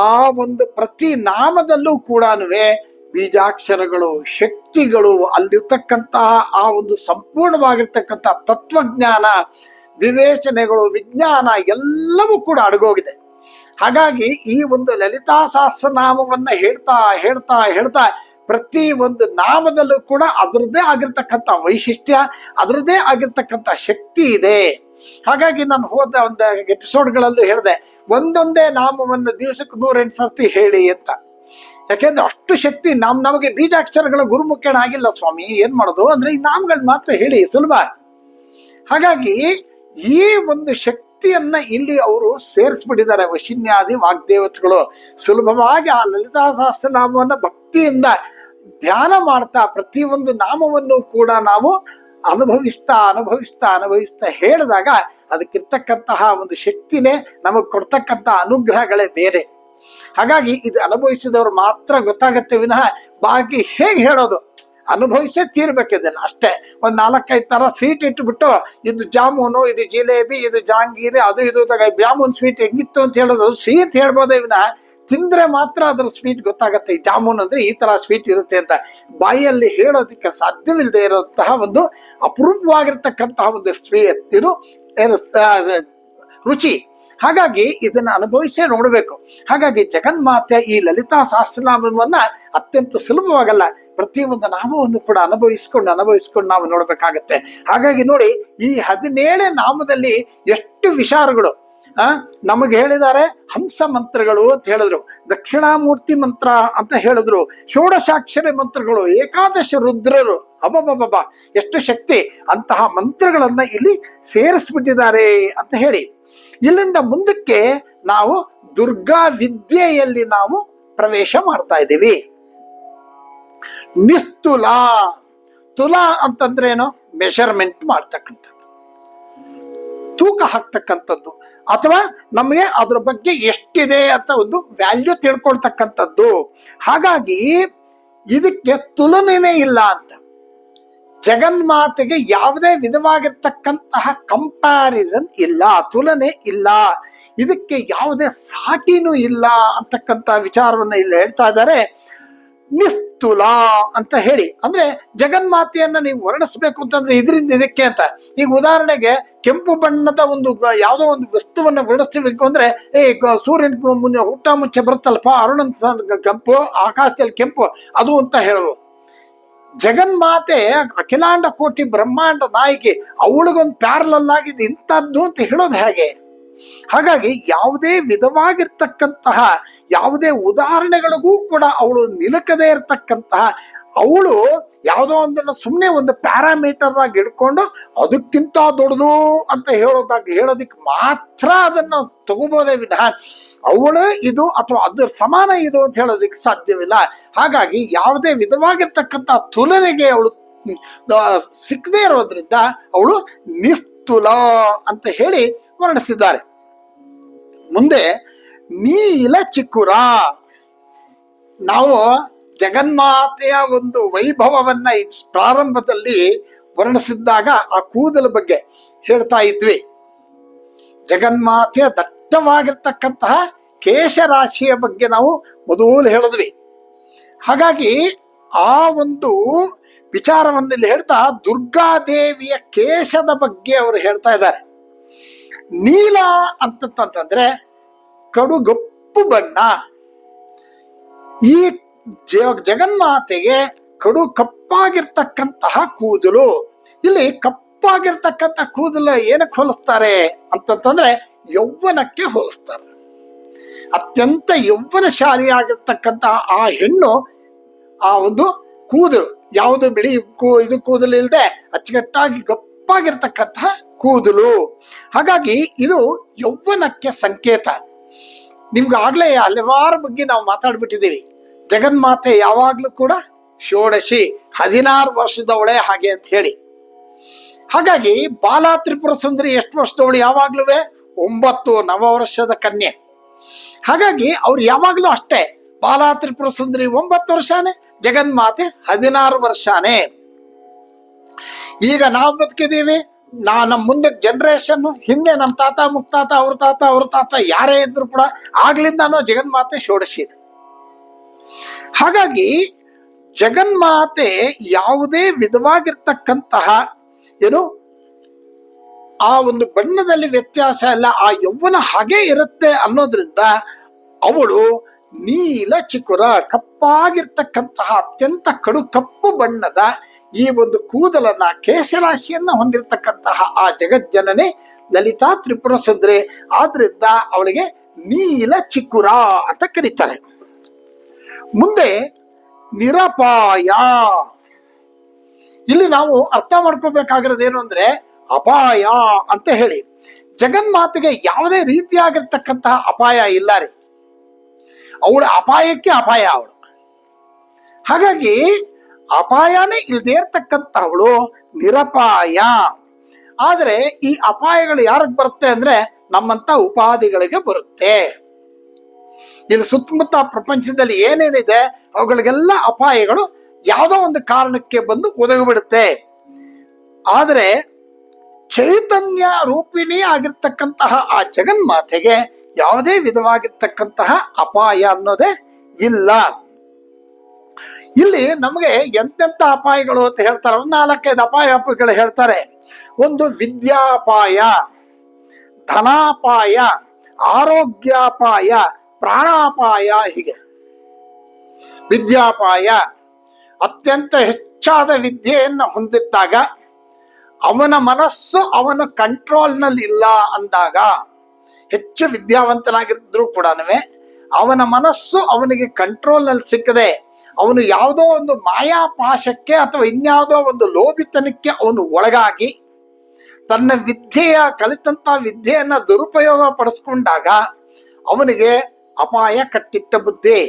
ಆ ಒಂದು ಪ್ರತಿ ನಾಮದಲ್ಲೂ ಕೂಡ ಬೀಜಾಕ್ಷರಗಳು, ಶಕ್ತಿಗಳು, ಅಲ್ಲಿರ್ತಕ್ಕಂತಹ ಆ ಒಂದು ಸಂಪೂರ್ಣವಾಗಿರ್ತಕ್ಕಂಥ ತತ್ವಜ್ಞಾನ, ವಿವೇಚನೆಗಳು, ವಿಜ್ಞಾನ ಎಲ್ಲವೂ ಕೂಡ ಅಡಗೋಗಿದೆ. ಹಾಗಾಗಿ ಈ ಒಂದು ಲಲಿತಾ ಸಹಸ್ರನಾಮವನ್ನ ಹೇಳ್ತಾ ಹೇಳ್ತಾ ಹೇಳ್ತಾ ಪ್ರತಿ ಒಂದು ನಾಮದಲ್ಲೂ ಕೂಡ ಅದರದ್ದೇ ಆಗಿರ್ತಕ್ಕಂಥ ವೈಶಿಷ್ಟ್ಯ, ಅದರದ್ದೇ ಆಗಿರ್ತಕ್ಕಂಥ ಶಕ್ತಿ ಇದೆ. ಹಾಗಾಗಿ ನಾನು ಹೋದ ಒಂದು ಎಪಿಸೋಡ್ಗಳಲ್ಲೂ ಹೇಳಿದೆ, ಒಂದೊಂದೇ ನಾಮವನ್ನು ದಿವಸಕ್ಕೆ 108 ಸರ್ತಿ ಹೇಳಿ ಅಂತ. ಯಾಕೆಂದ್ರೆ ಅಷ್ಟು ಶಕ್ತಿ ನಮಗೆ ಬೀಜಾಕ್ಷರಗಳ ಗುರುಮುಖೇಣ ಆಗಿಲ್ಲ ಸ್ವಾಮಿ, ಏನ್ ಮಾಡೋದು ಅಂದ್ರೆ ಈ ನಾಮಗಳು ಮಾತ್ರ ಹೇಳಿ ಸುಲಭ. ಹಾಗಾಗಿ ಈ ಒಂದು ಶಕ್ತಿಯನ್ನ ಇಲ್ಲಿ ಅವರು ಸೇರಿಸ್ಬಿಟ್ಟಿದ್ದಾರೆ. ವಶಿನ್ಯಾದಿ ವಾಗ್ದೇವತೆಗಳು ಸುಲಭವಾಗಿ ಆ ಲಲಿತಾ ಸಹಸ್ರನಾಮವನ್ನ ಭಕ್ತಿಯಿಂದ ಧ್ಯಾನ ಮಾಡ್ತಾ ಪ್ರತಿಯೊಂದು ನಾಮವನ್ನು ಕೂಡ ನಾವು ಅನುಭವಿಸ್ತಾ ಅನುಭವಿಸ್ತಾ ಅನುಭವಿಸ್ತಾ ಹೇಳಿದಾಗ ಅದಕ್ಕಿರ್ತಕ್ಕಂತಹ ಒಂದು ಶಕ್ತಿನೇ ನಮಗ್ ಕೊಡ್ತಕ್ಕಂಥ ಅನುಗ್ರಹಗಳೇ ಬೇರೆ. ಹಾಗಾಗಿ ಇದು ಅನುಭವಿಸಿದವ್ರು ಮಾತ್ರ ಗೊತ್ತಾಗತ್ತೆ ವಿನಃ ಬಾಕಿ ಹೇಗೆ ಹೇಳೋದು, ಅನುಭವಿಸೇ ತೀರ್ಬೇಕಿದೆಲ್ಲ ಅಷ್ಟೇ. ಒಂದ್ 4-5 ತರ ಸ್ವೀಟ್ ಇಟ್ಬಿಟ್ಟು ಇದು ಜಾಮೂನು, ಇದು ಜಿಲೇಬಿ, ಇದು ಜಾಂಗೀರಿ, ಅದು ಇದು ಜಾಮೂನ್ ಸ್ವೀಟ್ ಹೆಂಗಿತ್ತು ಅಂತ ಹೇಳೋದು ಸಿಹಿ ಅಂತ ಹೇಳ್ಬೋದೇ ವಿನಃ ತಿಂದ್ರೆ ಮಾತ್ರ ಅದ್ರ ಸ್ವೀಟ್ ಗೊತ್ತಾಗತ್ತೆ. ಈ ಜಾಮೂನ್ ಅಂದ್ರೆ ಈ ತರ ಸ್ವೀಟ್ ಇರುತ್ತೆ ಅಂತ ಬಾಯಿಯಲ್ಲಿ ಹೇಳೋದಕ್ಕೆ ಸಾಧ್ಯವಿಲ್ಲದೆ ಇರುವಂತಹ ಒಂದು ಅಪರೂಪವಾಗಿರ್ತಕ್ಕಂತಹ ಒಂದು ಸ್ವೀಟ್ ಇದು ಏನು ರುಚಿ. ಹಾಗಾಗಿ ಇದನ್ನ ಅನುಭವಿಸೇ ನೋಡ್ಬೇಕು. ಹಾಗಾಗಿ ಜಗನ್ಮಾತೆ ಈ ಲಲಿತಾ ಸಹಸ್ರನಾಮವನ್ನ ಅತ್ಯಂತ ಸುಲಭವಾಗಲ್ಲ, ಪ್ರತಿಯೊಂದು ನಾಮವನ್ನು ಕೂಡ ಅನುಭವಿಸ್ಕೊಂಡು ನಾವು ನೋಡ್ಬೇಕಾಗತ್ತೆ. ಹಾಗಾಗಿ ನೋಡಿ, ಈ 17 ನಾಮದಲ್ಲಿ ಎಷ್ಟು ವಿಚಾರಗಳು ನಮಗೆ ಹೇಳಿದ್ದಾರೆ. ಹಂಸ ಮಂತ್ರಗಳು ಅಂತ ಹೇಳಿದ್ರು, ದಕ್ಷಿಣಾಮೂರ್ತಿ ಮಂತ್ರ ಅಂತ ಹೇಳಿದ್ರು, ಷೋಡಶಾಕ್ಷರಿ ಮಂತ್ರಗಳು, ಏಕಾದಶ ರುದ್ರರು, ಅಬ್ಬಬ್ಬಬ್ಬ ಎಷ್ಟು ಶಕ್ತಿ. ಅಂತಹ ಮಂತ್ರಗಳನ್ನ ಇಲ್ಲಿ ಸೇರಿಸ್ಬಿಟ್ಟಿದ್ದಾರೆ ಅಂತ ಹೇಳಿ ಇಲ್ಲಿಂದ ಮುಂದಕ್ಕೆ ನಾವು ದುರ್ಗಾ ವಿದ್ಯೆಯಲ್ಲಿ ನಾವು ಪ್ರವೇಶ ಮಾಡ್ತಾ ಇದ್ದೀವಿ. ನಿಸ್ತುಲ, ತುಲ ಅಂತಂದ್ರೆ ಏನು? ಮೆಷರ್ಮೆಂಟ್ ಮಾಡ್ತಕ್ಕಂಥದ್ದು, ತೂಕ ಹಾಕ್ತಕ್ಕಂಥದ್ದು, ಅಥವಾ ನಮಗೆ ಅದ್ರ ಬಗ್ಗೆ ಎಷ್ಟಿದೆ ಅಂತ ಒಂದು ವ್ಯಾಲ್ಯೂ ತಿಳ್ಕೊಳ್ತಕ್ಕಂಥದ್ದು. ಹಾಗಾಗಿ ಇದಕ್ಕೆ ತುಲನೆನೇ ಇಲ್ಲ ಅಂತ. ಜಗನ್ಮಾತೆಗೆ ಯಾವುದೇ ವಿಧವಾಗಿರ್ತಕ್ಕಂತಹ ಕಂಪ್ಯಾರಿಸನ್ ಇಲ್ಲ, ತುಲನೆ ಇಲ್ಲ, ಇದಕ್ಕೆ ಯಾವುದೇ ಸಾಟಿನೂ ಇಲ್ಲ ಅಂತಕ್ಕಂಥ ವಿಚಾರವನ್ನ ಇಲ್ಲಿ ಹೇಳ್ತಾ ಇದ್ದಾರೆ. ನಿಸ್ತುಲ ಅಂತ ಹೇಳಿ, ಅಂದ್ರೆ ಜಗನ್ಮಾತೆಯನ್ನ ನೀವು ವರ್ಣಿಸ್ಬೇಕು ಅಂತಂದ್ರೆ ಇದರಿಂದ ಇದಕ್ಕೆ ಅಂತ. ಈಗ ಉದಾಹರಣೆಗೆ ಕೆಂಪು ಬಣ್ಣದ ಒಂದು ಯಾವುದೋ ಒಂದು ವಸ್ತುವನ್ನ ವರ್ಣಿಸ್ಬೇಕು ಅಂದ್ರೆ ಸೂರ್ಯನ ಮುಂದೆ ಹುಟ್ಟ ಮುಂಚೆ ಬರುತ್ತಲ್ಪ ಅರುಣನ್ ಕೆಂಪು, ಆಕಾಶದಲ್ಲಿ ಕೆಂಪು ಅದು ಅಂತ ಹೇಳುದು. ಜಗನ್ಮಾತೆ ಅಖಿಲಾಂಡ ಕೋಟಿ ಬ್ರಹ್ಮಾಂಡ ನಾಯಕಿ, ಅವಳಿಗೊಂದು ಪ್ಯಾರಲಲ್ ಆಗಿದೆ ಇಂಥದ್ದು ಅಂತ ಹೇಳೋದು ಹೇಗೆ? ಹಾಗಾಗಿ ಯಾವುದೇ ವಿಧವಾಗಿರ್ತಕ್ಕಂತಹ ಯಾವುದೇ ಉದಾಹರಣೆಗಳಿಗೂ ಕೂಡ ಅವಳು ನಿಲುಕದೇ ಇರತಕ್ಕಂತಹ, ಅವಳು ಯಾವುದೋ ಒಂದನ್ನ ಸುಮ್ಮನೆ ಒಂದು ಪ್ಯಾರಾಮೀಟರ್ ಆಗಿ ಇಟ್ಕೊಂಡು ಅದಕ್ಕಿಂತ ದೊಡ್ಡದು ಅಂತ ಹೇಳೋದಿಕ್ ಮಾತ್ರ ಅದನ್ನ ತಗೋಬೋದೇ ವಿನಃ ಅವಳು ಇದು ಅಥವಾ ಅದ್ರ ಸಮಾನ ಇದು ಅಂತ ಹೇಳೋದಿಕ್ಕೆ ಸಾಧ್ಯವಿಲ್ಲ. ಹಾಗಾಗಿ ಯಾವುದೇ ವಿಧವಾಗಿರ್ತಕ್ಕಂಥ ತುಲನೆಗೆ ಅವಳು ಸಿಕ್ಕದೇ ಇರೋದ್ರಿಂದ ಅವಳು ನಿಸ್ತುಲ ಅಂತ ಹೇಳಿ ವರ್ಣಿಸಿದ್ದಾರೆ. ಮುಂದೆ ನೀಲ ಚಿಕ್ಕುರ. ನಾವು ಜಗನ್ಮಾತೆಯ ಒಂದು ವೈಭವವನ್ನ ಪ್ರಾರಂಭದಲ್ಲಿ ವರ್ಣಿಸಿದ್ದಾಗ ಆ ಕೂದಲ ಬಗ್ಗೆ ಹೇಳ್ತಾ ಇದ್ವಿ. ಜಗನ್ಮಾತೆಯ ದಟ್ಟವಾಗಿರ್ತಕ್ಕಂತಹ ಕೇಶರಾಶಿಯ ಬಗ್ಗೆ ನಾವು ಮೊದಲು ಹೇಳಿದ್ವಿ. ಹಾಗಾಗಿ ಆ ಒಂದು ವಿಚಾರವನ್ನು ಇಲ್ಲಿ ಹೇಳ್ತಾ ದುರ್ಗಾದೇವಿಯ ಕೇಶದ ಬಗ್ಗೆ ಅವರು ಹೇಳ್ತಾ ಇದ್ದಾರೆ. ನೀಲ ಅಂತಂತಂದ್ರೆ ಕಡುಗಪ್ಪು ಬಣ್ಣ. ಈ ಜಗನ್ಮಾತೆಗೆ ಕಡು ಕಪ್ಪಾಗಿರ್ತಕ್ಕಂತಹ ಕೂದಲು. ಇಲ್ಲಿ ಕಪ್ಪಾಗಿರ್ತಕ್ಕಂಥ ಕೂದಲು ಏನಕ್ಕೆ ಹೋಲಿಸ್ತಾರೆ ಅಂತಂತಂದ್ರೆ ಯೌವನಕ್ಕೆ ಹೋಲಿಸ್ತಾರೆ. ಅತ್ಯಂತ ಯೌವನಶಾಲಿಯಾಗಿರ್ತಕ್ಕಂತಹ ಆ ಹೆಣ್ಣು ಆ ಒಂದು ಕೂದಲು ಯಾವುದು ಬಿಳಿ ಇದು ಕೂದಲು ಇಲ್ಲದೆ ಅಚ್ಚುಕಟ್ಟಾಗಿ ಗಪ್ಪಾಗಿರ್ತಕ್ಕಂತಹ ಕೂದಲು. ಹಾಗಾಗಿ ಇದು ಯೌವನಕ್ಕೆ ಸಂಕೇತ. ನಿಮ್ಗಾಗ್ಲೇ ಹಲವಾರು ಬಗ್ಗೆ ನಾವು ಮಾತಾಡ್ಬಿಟ್ಟಿದ್ದೀವಿ. ಜಗನ್ಮಾತೆ ಯಾವಾಗ್ಲೂ ಕೂಡ ಷೋಡಶಿ, 16 ವರ್ಷದವಳೆ ಹಾಗೆ ಅಂತ ಹೇಳಿ. ಹಾಗಾಗಿ ಬಾಲ ತ್ರಿಪುರ ಸುಂದರಿ ಎಷ್ಟು ವರ್ಷದವಳು? ಯಾವಾಗ್ಲೂ 9 ನವವರ್ಷದ ಕನ್ಯೆ. ಹಾಗಾಗಿ ಅವ್ರು ಯಾವಾಗ್ಲೂ ಅಷ್ಟೇ, ಬಾಲ ತ್ರಿಪುರ ಸುಂದರಿ 9 ವರ್ಷನೇ, ಜಗನ್ಮಾತೆ 16 ವರ್ಷನೇ. ಈಗ ನಾವು ಬದುಕಿದೀವಿ, ನಮ್ಮ ಮುಂದೆ ಜನರೇಷನ್, ಹಿಂದೆ ನಮ್ಮ ತಾತ ಮುತ್ತಾತ ಅವ್ರ ತಾತ ಯಾರೇ ಇದ್ರು ಕೂಡ ಆಗ್ಲಿಂದಾನು ಜಗನ್ಮಾತೆ ಷೋಡಶಿ ಇದೆ. ಹಾಗಾಗಿ ಜಗನ್ಮಾತೆ ಯಾವುದೇ ವಿಧವಾಗಿರ್ತಕ್ಕಂತಹ ಏನು ಆ ಒಂದು ಬಣ್ಣದಲ್ಲಿ ವ್ಯತ್ಯಾಸ ಇಲ್ಲ, ಆ ಯೌವನ ಹಾಗೆ ಇರುತ್ತೆ ಅನ್ನೋದ್ರಿಂದ ಅವಳು ನೀಲ ಚಿಕ್ಕುರ, ಕಪ್ಪಾಗಿರ್ತಕ್ಕಂತಹ ಅತ್ಯಂತ ಕಡು ಕಪ್ಪು ಬಣ್ಣದ ಈ ಒಂದು ಕೂದಲನ್ನ ಕೇಶರಾಶಿಯನ್ನ ಹೊಂದಿರತಕ್ಕಂತಹ ಆ ಜಗಜ್ಜನನೆ ಲಲಿತಾ ತ್ರಿಪುರ ಸುಂದರಿ. ಆದ್ರಿಂದ ಅವಳಿಗೆ ನೀಲ ಚಿಕ್ಕುರ ಅಂತ ಕರೀತಾರೆ. ಮುಂದೆ ನಿರಪಾಯ. ಇಲ್ಲಿ ನಾವು ಅರ್ಥ ಮಾಡ್ಕೋಬೇಕಾಗಿರೋದು ಏನು ಅಂದ್ರೆ ಅಪಾಯ ಅಂತ ಹೇಳಿ. ಜಗನ್ಮಾತೆಗೆ ಯಾವುದೇ ರೀತಿಯಾಗಿರ್ತಕ್ಕಂತಹ ಅಪಾಯ ಇಲ್ಲ ರೀ. ಅವಳ ಅಪಾಯಕ್ಕೆ ಅಪಾಯ ಅವಳು. ಹಾಗಾಗಿ ಅಪಾಯನೇ ಇಲ್ಲದೆ ಇರ್ತಕ್ಕಂಥವಳು ನಿರಪಾಯ. ಆದ್ರೆ ಈ ಅಪಾಯಗಳು ಯಾರಿಗೆ ಬರುತ್ತೆ ಅಂದ್ರೆ ನಮ್ಮಂತ ಉಪಾಧಿಗಳಿಗೆ ಬರುತ್ತೆ. ಇಲ್ಲಿ ಸುತ್ತಮುತ್ತ ಪ್ರಪಂಚದಲ್ಲಿ ಏನೇನಿದೆ ಅವುಗಳಿಗೆಲ್ಲ ಅಪಾಯಗಳು ಯಾವುದೋ ಒಂದು ಕಾರಣಕ್ಕೆ ಬಂದು ಒದಗಿಬಿಡುತ್ತೆ. ಆದರೆ ಚೈತನ್ಯ ರೂಪಿಣಿ ಆಗಿರ್ತಕ್ಕಂತಹ ಆ ಜಗನ್ಮಾತೆಗೆ ಯಾವುದೇ ವಿಧವಾಗಿರ್ತಕ್ಕಂತಹ ಅಪಾಯ ಅನ್ನೋದೇ ಇಲ್ಲ. ಇಲ್ಲಿ ನಮಗೆ ಎಂತೆಂತ ಅಪಾಯಗಳು ಅಂತ ಹೇಳ್ತಾರೆ, ಒಂದು 4-5 ಅಪಾಯಗಳು ಹೇಳ್ತಾರೆ. ಒಂದು ವಿದ್ಯಾಪಾಯ, ಧನಾಪಾಯ, ಆರೋಗ್ಯಾಪಾಯ, ಪ್ರಾಣಾಪಾಯ. ಹೀಗೆ ವಿದ್ಯಾಪಾಯ, ಅತ್ಯಂತ ಹೆಚ್ಚಾದ ವಿದ್ಯೆಯನ್ನು ಹೊಂದಿದ್ದಾಗ ಅವನ ಮನಸ್ಸು ಅವನ ಕಂಟ್ರೋಲ್ನಲ್ಲಿ ಇಲ್ಲ ಅಂದಾಗ, ಹೆಚ್ಚು ವಿದ್ಯಾವಂತನಾಗಿದ್ರು ಕೂಡ ಅವನ ಮನಸ್ಸು ಅವನಿಗೆ ಕಂಟ್ರೋಲ್ನಲ್ಲಿ ಸಿಕ್ಕದೆ ಅವನು ಯಾವುದೋ ಒಂದು ಮಾಯಾಪಾಶಕ್ಕೆ ಅಥವಾ ಇನ್ಯಾವುದೋ ಒಂದು ಲೋಭಿತನಕ್ಕೆ ಅವನು ಒಳಗಾಗಿ ತನ್ನ ಕಲಿತಂತ ವಿದ್ಯೆಯನ್ನ ದುರುಪಯೋಗ ಪಡಿಸ್ಕೊಂಡಾಗ ಅವನಿಗೆ ಅಪಾಯ ಕಟ್ಟಿಟ್ಟ ಬುದ್ಧಿ.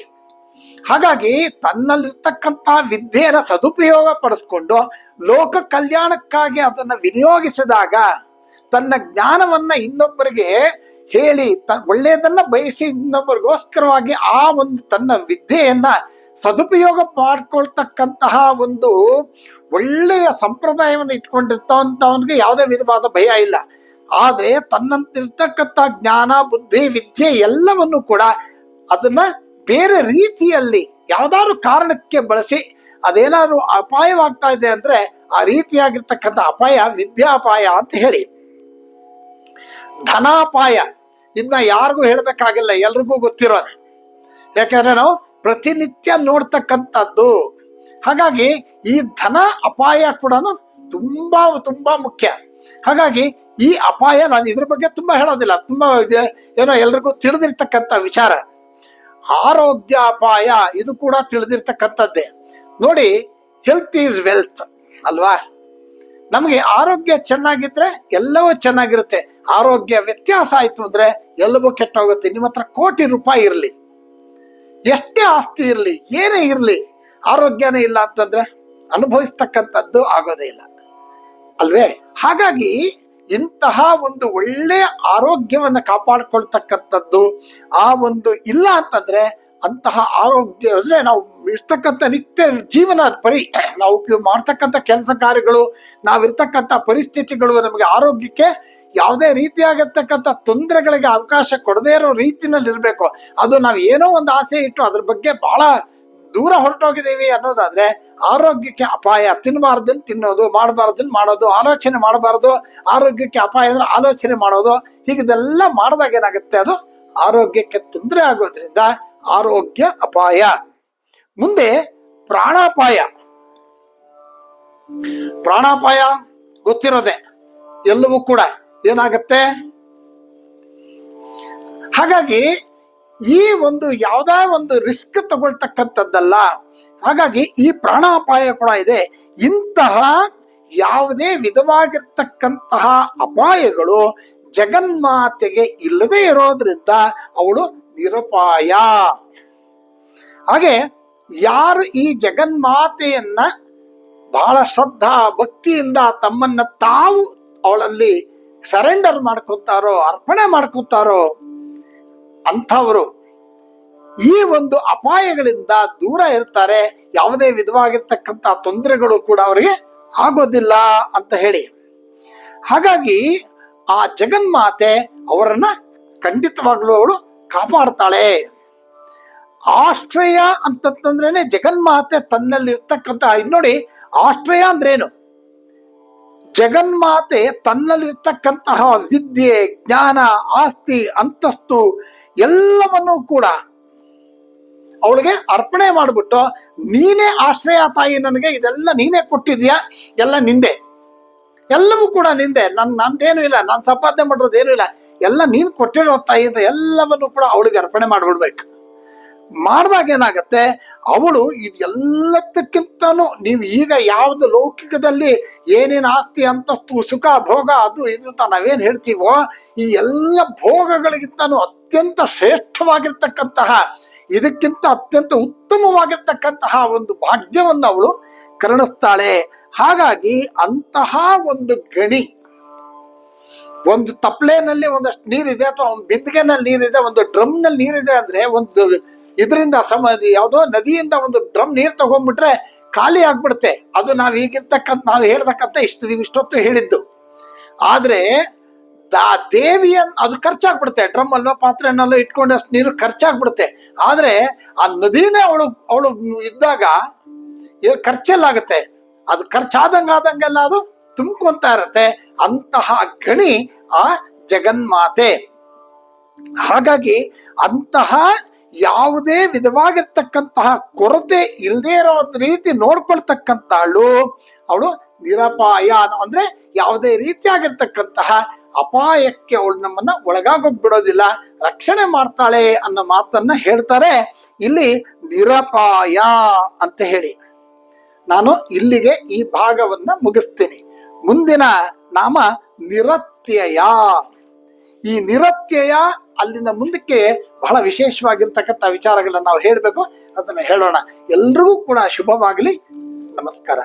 ಹಾಗಾಗಿ ತನ್ನಲ್ಲಿರ್ತಕ್ಕಂಥ ವಿದ್ಯೆಯನ್ನ ಸದುಪಯೋಗ ಪಡಿಸ್ಕೊಂಡು ಲೋಕ ಕಲ್ಯಾಣಕ್ಕಾಗಿ ಅದನ್ನ ವಿನಿಯೋಗಿಸಿದಾಗ, ತನ್ನ ಜ್ಞಾನವನ್ನ ಇನ್ನೊಬ್ಬರಿಗೆ ಹೇಳಿ ಒಳ್ಳೆಯದನ್ನ ಬಯಸಿ ಇನ್ನೊಬ್ಬರಿಗೋಸ್ಕರವಾಗಿ ಆ ಒಂದು ತನ್ನ ವಿದ್ಯೆಯನ್ನ ಸದುಪಯೋಗ ಮಾಡ್ಕೊಳ್ತಕ್ಕಂತಹ ಒಂದು ಒಳ್ಳೆಯ ಸಂಪ್ರದಾಯವನ್ನು ಇಟ್ಕೊಂಡಿರ್ತವಂತವನಿಗೆ ಯಾವುದೇ ವಿಧವಾದ ಭಯ ಇಲ್ಲ. ಆದ್ರೆ ತನ್ನಂತಿರ್ತಕ್ಕಂಥ ಜ್ಞಾನ, ಬುದ್ಧಿ, ವಿದ್ಯೆ ಎಲ್ಲವನ್ನು ಕೂಡ ಅದನ್ನ ಬೇರೆ ರೀತಿಯಲ್ಲಿ ಯಾವ್ದಾದ್ರು ಕಾರಣಕ್ಕೆ ಬಳಸಿ ಅದೇನಾದ್ರು ಅಪಾಯವಾಗ್ತಾ ಇದೆ ಅಂದ್ರೆ ಆ ರೀತಿಯಾಗಿರ್ತಕ್ಕಂಥ ಅಪಾಯ ವಿದ್ಯಾಪಾಯ ಅಂತ ಹೇಳಿ. ಧನಾಪಾಯ ಇದನ್ನ ಯಾರಿಗೂ ಹೇಳ್ಬೇಕಾಗಿಲ್ಲ, ಎಲ್ರಿಗೂ ಗೊತ್ತಿರೋದು. ಯಾಕಂದ್ರೆ ನಾವು ಪ್ರತಿನಿತ್ಯ ನೋಡ್ತಕ್ಕಂಥದ್ದು. ಹಾಗಾಗಿ ಈ ಧನ ಅಪಾಯ ಕೂಡ ತುಂಬಾ ತುಂಬಾ ಮುಖ್ಯ. ಹಾಗಾಗಿ ಈ ಅಪಾಯ ನಾನು ಇದ್ರ ಬಗ್ಗೆ ತುಂಬಾ ಹೇಳೋದಿಲ್ಲ, ತುಂಬಾ ಏನೋ ಎಲ್ರಿಗೂ ತಿಳಿದಿರ್ತಕ್ಕಂಥ ವಿಚಾರ. ಆರೋಗ್ಯ ಅಪಾಯ ಇದು ಕೂಡ ತಿಳಿದಿರ್ತಕ್ಕಂಥದ್ದೇ. ನೋಡಿ, ಹೆಲ್ತ್ ಈಸ್ ವೆಲ್ತ್ ಅಲ್ವಾ? ನಮಗೆ ಆರೋಗ್ಯ ಚೆನ್ನಾಗಿದ್ರೆ ಎಲ್ಲವೂ ಚೆನ್ನಾಗಿರುತ್ತೆ. ಆರೋಗ್ಯ ವ್ಯತ್ಯಾಸ ಆಯ್ತು ಅಂದ್ರೆ ಎಲ್ಲವೂ ಕೆಟ್ಟೋಗುತ್ತೆ. ನಿಮ್ಮ ಹತ್ರ ಕೋಟಿ ರೂಪಾಯಿ ಇರಲಿ, ಎಷ್ಟೇ ಆಸ್ತಿ ಇರಲಿ, ಏನೇ ಇರಲಿ, ಆರೋಗ್ಯನೇ ಇಲ್ಲ ಅಂತಂದ್ರೆ ಅನುಭವಿಸ್ತಕ್ಕಂಥದ್ದು ಆಗೋದೇ ಇಲ್ಲ ಅಲ್ವೇ? ಹಾಗಾಗಿ ಇಂತಹ ಒಂದು ಒಳ್ಳೆಯ ಆರೋಗ್ಯವನ್ನ ಕಾಪಾಡ್ಕೊಳ್ತಕ್ಕಂಥದ್ದು ಆ ಒಂದು ಇಲ್ಲ ಅಂತಂದ್ರೆ ಅಂತಹ ಆರೋಗ್ಯ ಅಂದ್ರೆ ನಾವು ಇರ್ತಕ್ಕಂಥ ನಿತ್ಯ ಜೀವನ ನಾವು ಉಪಯೋಗ ಮಾಡ್ತಕ್ಕಂಥ ಕೆಲಸ ಕಾರ್ಯಗಳು, ನಾವಿರ್ತಕ್ಕಂಥ ಪರಿಸ್ಥಿತಿಗಳು ನಮಗೆ ಆರೋಗ್ಯಕ್ಕೆ ಯಾವುದೇ ರೀತಿಯಾಗಿರ್ತಕ್ಕಂಥ ತೊಂದರೆಗಳಿಗೆ ಅವಕಾಶ ಕೊಡದೇ ಇರೋ ರೀತಿನಲ್ಲಿ ಇರಬೇಕು. ಅದು ನಾವು ಏನೋ ಒಂದು ಆಸೆ ಇಟ್ಟು ಅದ್ರ ಬಗ್ಗೆ ಬಹಳ ದೂರ ಹೊರಟೋಗಿದ್ದೀವಿ ಅನ್ನೋದಾದ್ರೆ ಆರೋಗ್ಯಕ್ಕೆ ಅಪಾಯ. ತಿನ್ನಬಾರ್ದನ್ನು ತಿನ್ನೋದು, ಮಾಡಬಾರ್ದನ್ನು ಮಾಡೋದು, ಆಲೋಚನೆ ಮಾಡಬಾರ್ದು, ಆರೋಗ್ಯಕ್ಕೆ ಅಪಾಯ ಅಂದ್ರೆ ಆಲೋಚನೆ ಮಾಡೋದು, ಹೀಗಿದೆಲ್ಲ ಮಾಡಿದಾಗ ಏನಾಗುತ್ತೆ, ಅದು ಆರೋಗ್ಯಕ್ಕೆ ತೊಂದರೆ ಆಗೋದ್ರಿಂದ ಆರೋಗ್ಯ ಅಪಾಯ. ಮುಂದೆ ಪ್ರಾಣಾಪಾಯ. ಪ್ರಾಣಾಪಾಯ ಗೊತ್ತಿರೋದೆ ಎಲ್ಲವೂ ಕೂಡ ಏನಾಗತ್ತೆ. ಹಾಗಾಗಿ ಈ ಒಂದು ಯಾವ್ದಾ ಒಂದು ರಿಸ್ಕ್ ತಗೊಳ್ತಕ್ಕಂಥದ್ದಲ್ಲ. ಹಾಗಾಗಿ ಈ ಪ್ರಾಣಾಪಾಯ ಕೂಡ ಇದೆ. ಇಂತಹ ಯಾವುದೇ ವಿಧವಾಗಿರ್ತಕ್ಕಂತಹ ಅಪಾಯಗಳು ಜಗನ್ಮಾತೆಗೆ ಇಲ್ಲದೆ ಇರೋದ್ರಿಂದ ಅವಳು ನಿರಪಾಯ. ಹಾಗೆ ಯಾರು ಈ ಜಗನ್ಮಾತೆಯನ್ನ ಬಹಳ ಶ್ರದ್ಧಾ ಭಕ್ತಿಯಿಂದ ತಮ್ಮನ್ನ ತಾವು ಅವಳಲ್ಲಿ ಸರೆಂಡರ್ ಮಾಡ್ಕೊತಾರೋ, ಅರ್ಪಣೆ ಮಾಡ್ಕೊತಾರೋ ಅಂಥವರು ಈ ಒಂದು ಅಪಾಯಗಳಿಂದ ದೂರ ಇರ್ತಾರೆ. ಯಾವುದೇ ವಿಧವಾಗಿರ್ತಕ್ಕಂಥ ತೊಂದರೆಗಳು ಕೂಡ ಅವರಿಗೆ ಆಗೋದಿಲ್ಲ ಅಂತ ಹೇಳಿ. ಹಾಗಾಗಿ ಆ ಜಗನ್ಮಾತೆ ಅವರನ್ನ ಖಂಡಿತವಾಗ್ಲೂ ಅವಳು ಕಾಪಾಡ್ತಾಳೆ. ಆಶ್ರಯ ಅಂತಂದ್ರೇನೆ ಜಗನ್ಮಾತೆ ತನ್ನಲ್ಲಿ ಇರ್ತಕ್ಕಂಥ. ನೋಡಿ, ಆಶ್ರಯ ಅಂದ್ರೇನು? ಜಗನ್ಮಾತೆ ತನ್ನಲ್ಲಿರ್ತಕ್ಕಂತಹ ವಿದ್ಯೆ, ಜ್ಞಾನ, ಆಸ್ತಿ, ಅಂತಸ್ತು ಎಲ್ಲವನ್ನೂ ಕೂಡ ಅವಳಿಗೆ ಅರ್ಪಣೆ ಮಾಡಿಬಿಟ್ಟು, ನೀನೇ ಆಶ್ರಯ ತಾಯಿ, ನನಗೆ ಇದೆಲ್ಲ ನೀನೇ ಕೊಟ್ಟಿದ್ಯಾ, ಎಲ್ಲ ನಿಂದೆ, ಎಲ್ಲವೂ ಕೂಡ ನಿಂದೆ, ನಂದೇನು ಇಲ್ಲ, ನಾನು ಸಂಪಾದನೆ ಮಾಡೋದೇನು ಇಲ್ಲ, ಎಲ್ಲ ನೀನು ಕೊಟ್ಟಿರೋ ತಾಯಿ ಅಂತ ಎಲ್ಲವನ್ನು ಕೂಡ ಅವಳಿಗೆ ಅರ್ಪಣೆ ಮಾಡಿಬಿಡ್ಬೇಕು. ಮಾಡಿದಾಗ ಏನಾಗತ್ತೆ, ಅವಳು ಇದೆಲ್ಲದಕ್ಕಿಂತನೂ ನೀವು ಈಗ ಯಾವ್ದು ಲೌಕಿಕದಲ್ಲಿ ಏನೇನು ಆಸ್ತಿ, ಅಂತಸ್ತು, ಸುಖ, ಭೋಗ, ಅದು ಇದು ಅಂತ ನಾವೇನು ಹೇಳ್ತೀವೋ, ಈ ಎಲ್ಲ ಭೋಗಗಳಿಗಿಂತನೂ ಅತ್ಯಂತ ಶ್ರೇಷ್ಠವಾಗಿರ್ತಕ್ಕಂತಹ, ಇದಕ್ಕಿಂತ ಅತ್ಯಂತ ಉತ್ತಮವಾಗಿರ್ತಕ್ಕಂತಹ ಒಂದು ಭಾಗ್ಯವನ್ನು ಅವಳು ಕರುಣಿಸ್ತಾಳೆ. ಹಾಗಾಗಿ ಅಂತಹ ಒಂದು ಗಣಿ, ಒಂದು ತಪ್ಪಲೆನಲ್ಲಿ ಒಂದಷ್ಟು ನೀರಿದೆ ಅಥವಾ ಒಂದು ಬಿಂದಿಗೆನಲ್ಲಿ ನೀರಿದೆ, ಒಂದು ಡ್ರಮ್ ನಲ್ಲಿ ನೀರಿದೆ ಅಂದ್ರೆ, ಒಂದು ಇದರಿಂದ ಯಾವುದೋ ನದಿಯಿಂದ ಒಂದು ಡ್ರಮ್ ನೀರು ತಗೊಂಡ್ಬಿಟ್ರೆ ಖಾಲಿ ಆಗ್ಬಿಡುತ್ತೆ. ಅದು ನಾವು ಈಗಿರ್ತಕ್ಕಂಥ, ನಾವು ಹೇಳ್ತಕ್ಕಂಥ ಇಷ್ಟೊತ್ತು ಹೇಳಿದ್ದು. ಆದ್ರೆ ದೇವಿಯನ್ ಅದು ಖರ್ಚಾಗ್ಬಿಡುತ್ತೆ, ಡ್ರಮ್ ಅಲ್ಲೋ ಪಾತ್ರೆನಲ್ಲೋ ಇಟ್ಕೊಂಡಷ್ಟು ನೀರು ಖರ್ಚಾಗ್ಬಿಡುತ್ತೆ. ಆದ್ರೆ ಆ ನದಿನೇ ಅವಳು ಇದ್ದಾಗ ಖರ್ಚಲ್ಲಾಗುತ್ತೆ. ಅದು ಖರ್ಚಾದಂಗೆಲ್ಲ ಅದು ತುಂಬ್ಕೊಂತ ಇರತ್ತೆ. ಅಂತಹ ಗಣಿ ಆ ಜಗನ್ಮಾತೆ. ಹಾಗಾಗಿ ಅಂತಹ ಯಾವುದೇ ವಿಧವಾಗಿರ್ತಕ್ಕಂತಹ ಕೊರತೆ ಇಲ್ಲದೆ ಇರೋ ರೀತಿ ನೋಡ್ಕೊಳ್ತಕ್ಕಂಥಳು ಅವಳು ನಿರಪಾಯ. ಅಂದ್ರೆ ಯಾವುದೇ ರೀತಿಯಾಗಿರ್ತಕ್ಕಂತಹ ಅಪಾಯಕ್ಕೆ ಅವಳು ನಮ್ಮನ್ನ ಒಳಗಾಗೋಗ್ ಬಿಡೋದಿಲ್ಲ, ರಕ್ಷಣೆ ಮಾಡ್ತಾಳೆ ಅನ್ನೋ ಮಾತನ್ನ ಹೇಳ್ತಾರೆ ಇಲ್ಲಿ, ನಿರಪಾಯ ಅಂತ ಹೇಳಿ. ನಾನು ಇಲ್ಲಿಗೆ ಈ ಭಾಗವನ್ನ ಮುಗಿಸ್ತೀನಿ. ಮುಂದಿನ ನಾಮ ನಿರತ್ಯಯ. ಈ ನಿರತ್ಯಯ ಅಲ್ಲಿಂದ ಮುಂದಕ್ಕೆ ಬಹಳ ವಿಶೇಷವಾಗಿರ್ತಕ್ಕಂಥ ವಿಚಾರಗಳನ್ನ ನಾವು ಹೇಳ್ಬೇಕು, ಅದನ್ನ ಹೇಳೋಣ. ಎಲ್ರಿಗೂ ಕೂಡ ಶುಭವಾಗಲಿ. ನಮಸ್ಕಾರ.